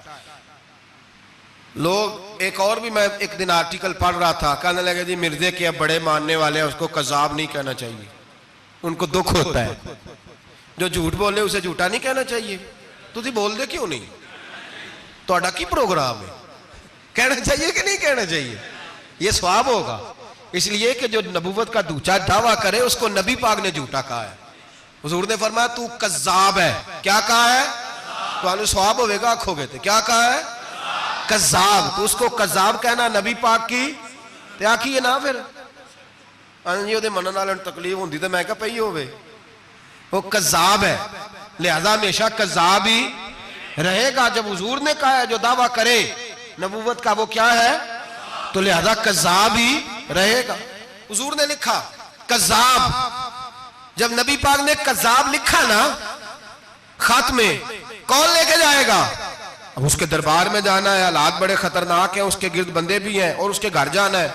لوگ ایک اور بھی، میں ایک دن آرٹیکل پڑھ رہا تھا، کہنے لگے جی مرزے کے اب بڑے ماننے والے ہیں، اس کو کذاب نہیں کہنا چاہیے، ان کو دکھ ہوتا ہے، جو جھوٹ بولے اسے جھوٹا نہیں کہنا چاہیے۔ تو تھی بول دے کیوں نہیں؟ تو اڈا کی پروگرام ہے، کہنا چاہیے کہ نہیں کہنا چاہیے؟ یہ ثواب ہوگا، اس لیے کہ جو نبوت کا دوچا دعویٰ کرے اس کو نبی پاک نے جھوٹا کہا ہے۔ حضور نے فرمایا تو کذاب ہے، کیا کہا ہے؟ تو آنے ثواب ہوئے گا، آنکھو گے تھے، کیا کہا ہے؟ کذاب۔ تو اس کو کذاب کہنا نبی پاک کی تیا کی ہے نا، پھر جی وہ منن والے تکلیف ہوندی تو میں کہا پئی ہوئے، وہ کذاب ہے، لہذا ہمیشہ کذاب ہی رہے گا۔ جب حضور نے کہا ہے جو دعویٰ کرے نبوت کا وہ کیا ہے، تو لہذا کذاب ہی رہے گا۔ حضور نے لکھا کذاب، جب نبی پاک نے کذاب لکھا نا خط میں، کون لے کے جائے گا؟ اب اس کے دربار میں جانا ہے، حالات بڑے خطرناک ہیں، اس کے گرد بندے بھی ہیں اور اس کے گھر جانا ہے،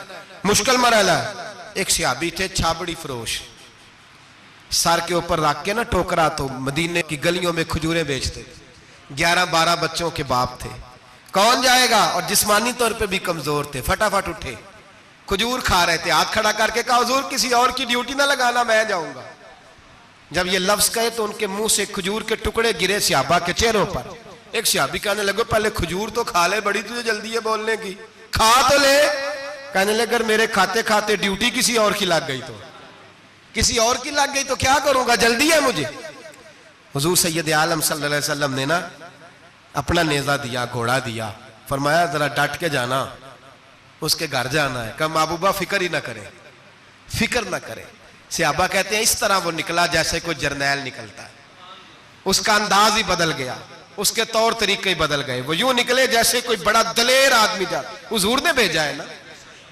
مشکل مرحلہ ہے۔ ایک صحابی تھے چھابڑی فروش، سر کے اوپر رکھ کے نا ٹوکرا، تو مدینے کی گلیوں میں کھجوریں بیچتے، 11-12 بچوں کے باپ تھے۔ کون جائے گا؟ اور جسمانی طور پہ بھی کمزور تھے، فٹافٹ اٹھے، کھجور کھا رہے تھے، ہاتھ کھڑا کر کے کہا حضور کسی اور کی ڈیوٹی نہ لگانا، میں جاؤں گا۔ جب یہ لفظ کہے تو ان کے منہ سے کھجور کے ٹکڑے گرے صحابہ کے چہروں پر۔ ایک صحابی کہنے لگے پہلے کھجور تو کھا لے، بڑی تجھے جلدی ہے بولنے کی، کھا تو لے۔ کہنے لگے اگر میرے کھاتے کھاتے ڈیوٹی کسی اور کی لگ گئی تو، کسی اور کی لگ گئی تو کیا کروں گا، جلدی ہے مجھے۔ حضور سید عالم صلی اللہ علیہ وسلم نے نا اپنا نیزہ دیا، گھوڑا دیا، فرمایا ذرا ڈٹ کے جانا، اس کے گھر جانا ہے۔ کہا محبوبہ فکر ہی نہ کرے، فکر نہ کرے۔ صحابہ کہتے ہیں اس طرح وہ نکلا جیسے کوئی جرنیل نکلتا ہے، اس کا انداز ہی بدل گیا، اس کے طور طریقے ہی بدل گئے، وہ یوں نکلے جیسے کوئی بڑا دلیر آدمی جاتا۔ حضور نے بھیجا ہے نا،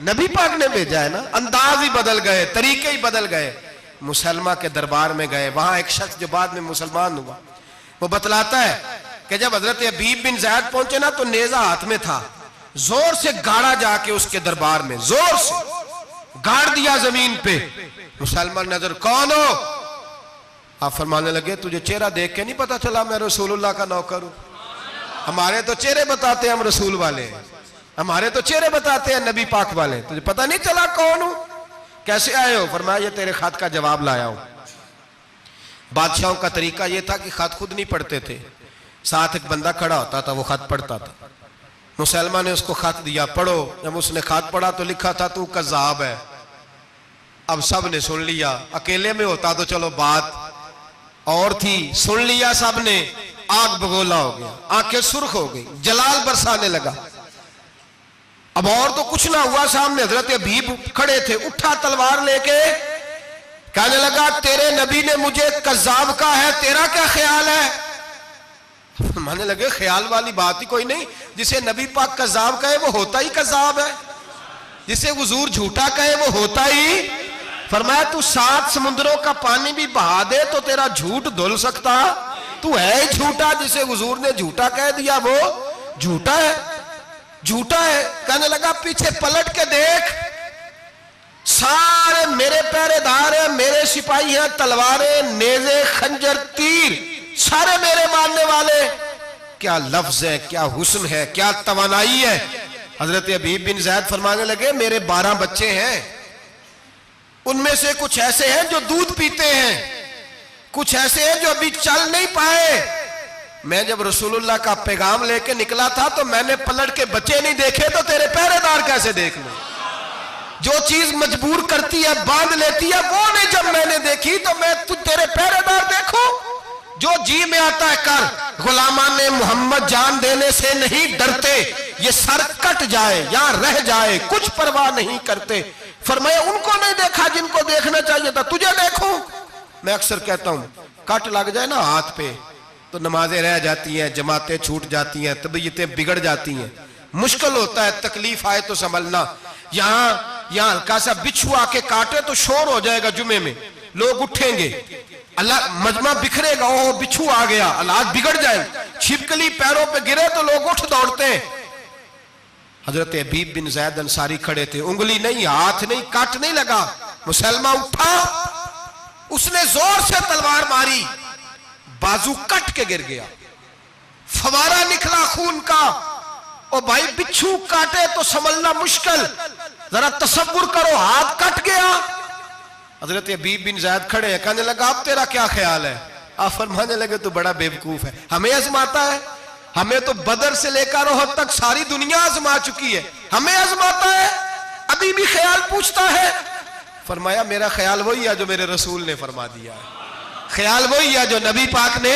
نبی پاک نے بھیجا ہے نا، انداز ہی بدل گئے، طریقے ہی بدل گئے۔ مسلمہ کے دربار میں گئے، وہاں ایک شخص جو بعد میں مسلمان ہوا، وہ بتلاتا ہے کہ جب حضرت حبیب بن زید پہنچے نا تو نیزہ ہاتھ میں تھا، زور سے گاڑا جا کے اس کے دربار میں، زور سے گاڑ دیا زمین پہ۔ مسلمان نظر، کون ہو؟ آپ فرمانے لگے تجھے چہرہ دیکھ کے نہیں پتا چلا میں رسول اللہ کا نوکر ہوں؟ ہمارے تو چہرے بتاتے ہیں ہم رسول والے ہیں، ہمارے تو چہرے بتاتے ہیں نبی پاک والے، تجھے پتا نہیں چلا کون ہوں؟ کیسے آئے ہو؟ فرمایا یہ تیرے خط کا جواب لایا ہوں۔ بادشاہوں کا طریقہ یہ تھا کہ خط خود نہیں پڑھتے تھے، ساتھ ایک بندہ کھڑا ہوتا تھا، وہ خط پڑھتا تھا۔ مسلمان نے اس کو خط دیا، پڑھو۔ جب اس نے خط پڑھا تو لکھا تھا تو کذاب ہے۔ اب سب نے سن لیا، اکیلے میں ہوتا تو چلو بات اور تھی، سن لیا سب نے، آگ بگولا ہو گیا، آنکھیں سرخ ہو گئی، جلال برسانے لگا۔ اب اور تو کچھ نہ ہوا، سامنے حضرت حبیب کھڑے تھے، اٹھا تلوار لے کے کہنے لگا تیرے نبی نے مجھے کذاب کہا ہے، تیرا کیا خیال ہے؟ مانے لگے خیال والی بات ہی کوئی نہیں، جسے نبی پاک کذاب کہے وہ ہوتا ہی کذاب ہے، جسے حضور جھوٹا کہے وہ ہوتا ہی۔ فرمایا تو 7 سمندروں کا پانی بھی بہا دے تو تیرا جھوٹ دھل سکتا، تو ہے ہی جھوٹا، جسے حضور نے جھوٹا کہہ دیا وہ جھوٹا ہے، جھوٹا ہے۔ کہنے لگا پیچھے پلٹ کے دیکھ، سارے میرے پہرے دار ہیں، میرے سپاہی ہیں، تلواریں، نیزے، خنجر، تیر، سارے میرے ماننے والے۔ کیا لفظ ہے، کیا حسن ہے، کیا توانائی ہے۔ حضرت حبیب بن زید فرمانے لگے میرے 12 بچے ہیں، ان میں سے کچھ ایسے ہیں جو دودھ پیتے ہیں، کچھ ایسے ہیں جو ابھی چل نہیں پائے۔ میں جب رسول اللہ کا پیغام لے کے نکلا تھا تو میں نے پلٹ کے بچے نہیں دیکھے تو تیرے پہرے دار کیسے دیکھ لوں؟ جو چیز مجبور کرتی ہے، باندھ لیتی ہے، وہ نہیں جب میں نے دیکھی تو میں تیرے پہرے دار دیکھوں؟ جو جی میں آتا ہے کر، غلامان محمد جان دینے سے نہیں ڈرتے، یہ سر کٹ جائے یا رہ جائے کچھ پرواہ نہیں کرتے۔ فرمایا ان کو نہیں دیکھا جن کو دیکھنا چاہیے تھا، تجھے دیکھوں؟ میں اکثر کہتا ہوں کٹ لگ جائے نا ہاتھ پہ تو نمازیں رہ جاتی ہیں، جماعتیں چھوٹ جاتی ہیں، طبیعتیں بگڑ جاتی ہیں، مشکل ہوتا ہے، تکلیف آئے تو سنبھلنا۔ یہاں ہلکا سا بچھو آ کے کاٹے تو شور ہو جائے گا، جمعے میں لوگ اٹھیں گے، اللہ مجمع بکھرے گا، اوہ بچھو آ گیا، حالات بگڑ جائیں، چھپکلی پیروں پہ گرے تو لوگ اٹھ دوڑتے ہیں۔ حضرت حبیب بن زید انصاری کھڑے تھے، انگلی نہیں، ہاتھ نہیں، کٹ نہیں لگا، مسلمہ اٹھا، اس نے زور سے تلوار ماری، بازو کٹ کے گر گیا، فوارہ نکلا خون کا۔ او بھائی بچھو کاٹے تو سنبھلنا مشکل، ذرا تصور کرو ہاتھ کٹ گیا۔ حضرت حبیب بن زید کھڑے ہیں، کہنے لگا اب تیرا کیا خیال ہے؟ آپ فرمانے لگے تو بڑا بیوقوف ہے، ہمیں آزماتا ہے، ہمیں تو بدر سے لے کر احد تک ساری دنیا آزما چکی ہے، ہمیں آزماتا ہے، ابھی بھی خیال پوچھتا ہے۔ فرمایا میرا خیال وہی ہے جو میرے رسول نے فرما دیا ہے، خیال وہی ہے جو نبی پاک نے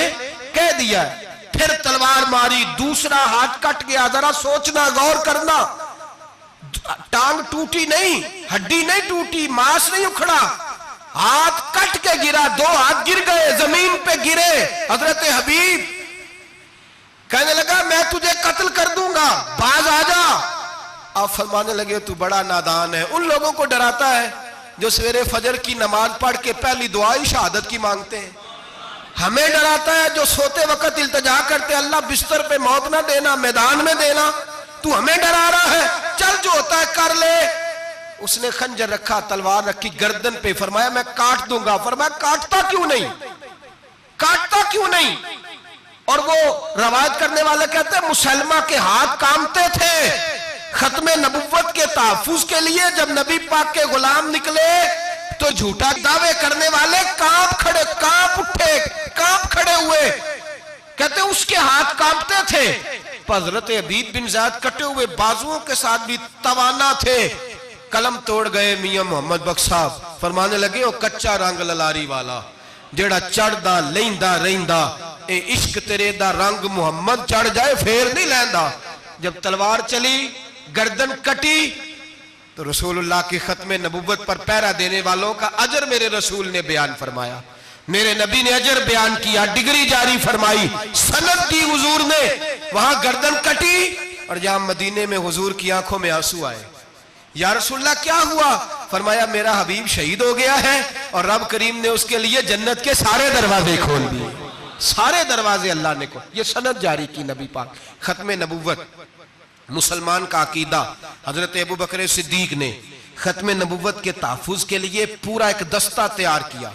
کہہ دیا ہے۔ پھر تلوار ماری، دوسرا ہاتھ کٹ گیا، ذرا سوچنا، غور کرنا، ٹانگ ٹوٹی نہیں، ہڈی نہیں ٹوٹی، ماس نہیں اکھڑا، ہاتھ کٹ کے گرا، 2 ہاتھ گر گئے، زمین پہ گرے۔ حضرت حبیب کہنے لگا میں تجھے قتل کر دوں گا، باز آ جا۔ آپ فرمانے لگے تو بڑا نادان ہے، ان لوگوں کو ڈراتا ہے جو سویرے فجر کی نماز پڑھ کے پہلی دعا ہی شہادت کی مانگتے ہیں۔ ہمیں ڈراتا ہے جو سوتے وقت التجا کرتے اللہ بستر پہ موت نہ دینا، میدان میں دینا، تو ہمیں ڈرا رہا ہے، چل جو ہوتا ہے کر لے۔ اس نے خنجر رکھا، تلوار رکھی گردن پہ، فرمایا میں کاٹ دوں گا۔ فرمایا کاٹتا کیوں نہیں، کاٹتا کیوں نہیں؟ اور وہ روایت کرنے والے کہتے ہیں مسلمہ کے ہاتھ کامتے تھے ختم نبوت کے تحفظ کے لیے۔ جب نبی پاک کے غلام نکلے تو جھوٹا دعوے کرنے والے کانپ کھڑے ہوئے، کہتے ہیں اس کے ہاتھ کانپتے تھے۔ حضرت عبید بن زید کٹے ہوئے بازوؤں کے ساتھ بھی توانا تھے، قلم توڑ گئے میاں محمد بخش صاحب، فرمانے لگے وہ کچا رنگ للاری والا جیڑا چڑھ دا لیندا رہندا، اے عشق تیرے دا رنگ محمد چڑھ جائے پھر نہیں لیندا۔ جب تلوار چلی، گردن کٹی، تو رسول اللہ کی ختم نبوت پر پہرا دینے والوں کا اجر میرے رسول نے بیان فرمایا، میرے نبی نے اجر بیان کیا، ڈگری جاری فرمائی، سند دی حضور نے، وہاں گردن کٹی، اور جہاں مدینے میں حضور کی آنکھوں میں آنسو آئے۔ یا رسول اللہ کیا ہوا؟ فرمایا میرا حبیب شہید ہو گیا ہے اور رب کریم نے اس کے لیے جنت کے سارے دروازے کھول دیے، سارے دروازے اللہ نے کھول۔ یہ سند جاری کی نبی پاک۔ ختم نبوت مسلمان کا عقیدہ، حضرت ابو بکر صدیق نے ختم نبوت کے تحفظ کے لیے پورا ایک دستہ تیار کیا۔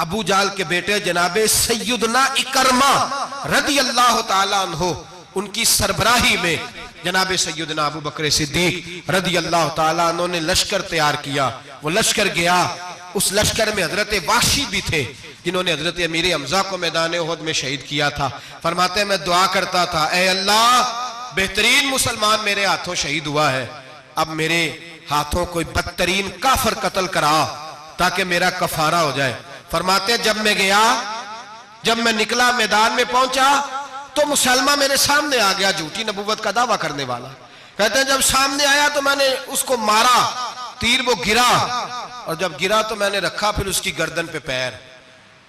ابو جہل کے بیٹے جناب سیدنا اکرمہ رضی اللہ تعالیٰ عنہ، ان کی سربراہی میں جناب سیدنا ابو بکر صدیق رضی اللہ تعالیٰ عنہ نے لشکر تیار کیا۔ وہ لشکر گیا، اس لشکر میں حضرت وحشی بھی تھے جنہوں نے حضرت امیر حمزہ کو میدان احد میں شہید کیا تھا۔ فرماتے ہیں میں دعا کرتا تھا اے اللہ بہترین مسلمان میرے ہاتھوں شہید ہوا ہے، اب میرے ہاتھوں کوئی بدترین کافر قتل کرا تاکہ میرا کفارہ ہو جائے۔ فرماتے ہیں جب میں گیا، جب میں نکلا میدان میں پہنچا تو مسلمہ میرے سامنے آ گیا، جھوٹی نبوت کا دعویٰ کرنے والا۔ کہتے ہیں جب سامنے آیا تو میں نے اس کو مارا، تیر وہ گرا، اور جب گرا تو میں نے رکھا پھر اس کی گردن پہ پیر۔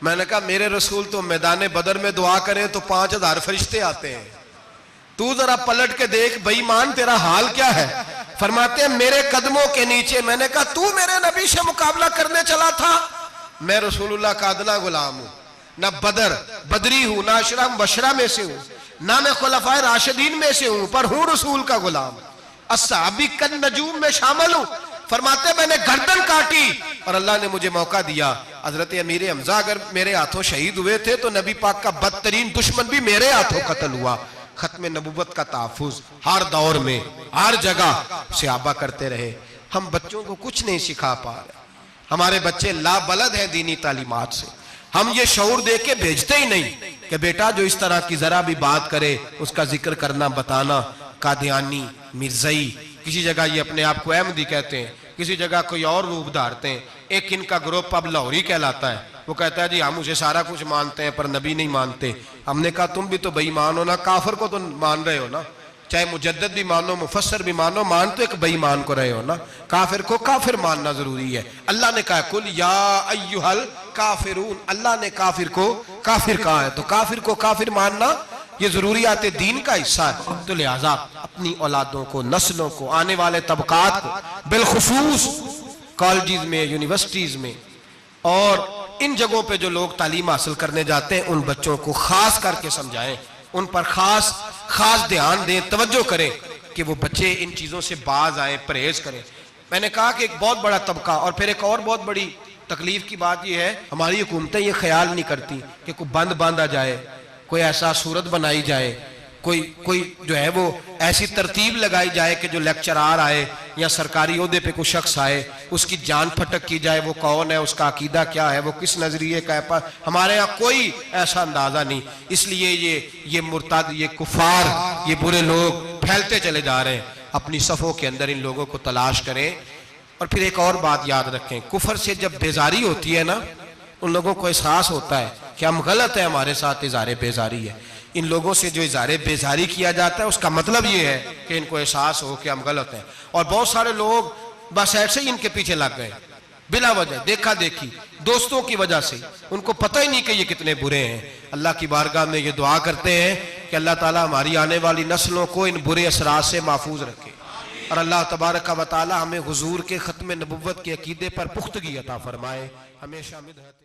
میں نے کہا میرے رسول تو میدان بدر میں دعا کریں تو 5000 فرشتے آتے ہیں، تو ذرا پلٹ کے دیکھ بے ایمان تیرا حال کیا ہے؟ فرماتے ہیں میرے قدموں کے نیچے، میں نے کہا تو میرے نبی سے مقابلہ کرنے چلا تھا؟ میں رسول اللہ کا ادنا غلام ہوں، نہ بدری ہوں، نہ اشرا مبشرہ میں سے ہوں، نہ میں خلفائے راشدین میں سے ہوں، پر ہوں رسول کا غلام، الصحابی کن نجوم میں شامل ہوں۔ فرماتے ہیں میں نے گردن کاٹی اور اللہ نے مجھے موقع دیا۔ حضرت امیر حمزہ اگر میرے ہاتھوں شہید ہوئے تھے تو نبی پاک کا بدترین دشمن بھی میرے ہاتھوں قتل ہوا۔ ختم نبوت کا تحفظ ہر دور میں ہر جگہ صحابہ کرتے رہے۔ ہم بچوں کو کچھ نہیں سکھا پا رہے، ہمارے بچے لا بلد ہیں دینی تعلیمات سے، ہم یہ شعور دے کے بھیجتے ہی نہیں کہ بیٹا جو اس طرح کی ذرا بھی بات کرے اس کا ذکر کرنا بتانا، قادیانی، مرزائی، کسی جگہ یہ اپنے آپ کو احمدی کہتے ہیں، کسی جگہ کوئی اور روپ دھارتے ہیں۔ ایک ان کا گروپ اب لاہوری کہلاتا ہے، وہ کہتا ہے جی ہم اسے سارا کچھ مانتے ہیں پر نبی نہیں مانتے۔ ہم نے کہا تم بھی تو بے ایمان ہو نا، کافر کو تو مان رہے ہو نا، چاہے مجدد بھی مانو مفسر بھی مانو، مان تو ایک بے ایمان کو رہے ہو نا، کافر کو کافر ماننا ضروری ہے۔ اللہ نے کہا کل یا ایھا الکافرون، اللہ نے کافر کو کافر کہا ہے تو کافر کو کافر ماننا یہ ضروریات دین کا حصہ ہے۔ تو لہٰذا اپنی اولادوں کو، نسلوں کو، آنے والے طبقات کو، بالخصوص کالجز میں، یونیورسٹیز میں اور ان جگہوں پہ جو لوگ تعلیم حاصل کرنے جاتے ہیں ان بچوں کو خاص کر کے سمجھائیں، ان پر خاص دھیان دیں، توجہ کریں کہ وہ بچے ان چیزوں سے باز آئیں، پرہیز کریں۔ میں نے کہا کہ ایک بہت بڑا طبقہ، اور پھر ایک اور بہت بڑی تکلیف کی بات یہ ہے ہماری حکومتیں یہ خیال نہیں کرتی کہ کوئی بند باندھا جائے، کوئی ایسا صورت بنائی جائے، کوئی جو ہے وہ ایسی ترتیب لگائی جائے کہ جو لیکچرار آئے یا سرکاری عہدے پہ کوئی شخص آئے اس کی جان پھٹک کی جائے، وہ کون ہے، اس کا عقیدہ کیا ہے، وہ کس نظریے کا ہے۔ ہمارے ہاں کوئی ایسا اندازہ نہیں، اس لیے یہ مرتد، یہ کفار، یہ برے لوگ پھیلتے چلے جا رہے ہیں۔ اپنی صفوں کے اندر ان لوگوں کو تلاش کریں۔ اور پھر ایک اور بات یاد رکھیں، کفر سے جب بیزاری ہوتی ہے نا، ان لوگوں کو احساس ہوتا ہے کہ ہم غلط ہیں، ہمارے ساتھ اظہار بیزاری ہے۔ ان لوگوں سے جو اظہار بیزاری کیا جاتا ہے اس کا مطلب یہ ہے کہ ان کو احساس ہو کہ ہم غلط ہیں، اور بہت سارے لوگ بس ایسے ہی ان کے پیچھے لگ گئے بلا وجہ، دیکھا دیکھی، دوستوں کی وجہ سے، ان کو پتہ ہی نہیں کہ یہ کتنے برے ہیں۔ اللہ کی بارگاہ میں یہ دعا کرتے ہیں کہ اللہ تعالیٰ ہماری آنے والی نسلوں کو ان برے اثرات سے محفوظ رکھے، اور اللہ تبارک و تعالیٰ ہمیں حضور کے ختم نبوت کے عقیدے پر پختگی عطا فرمائے، ہمیشہ مدحت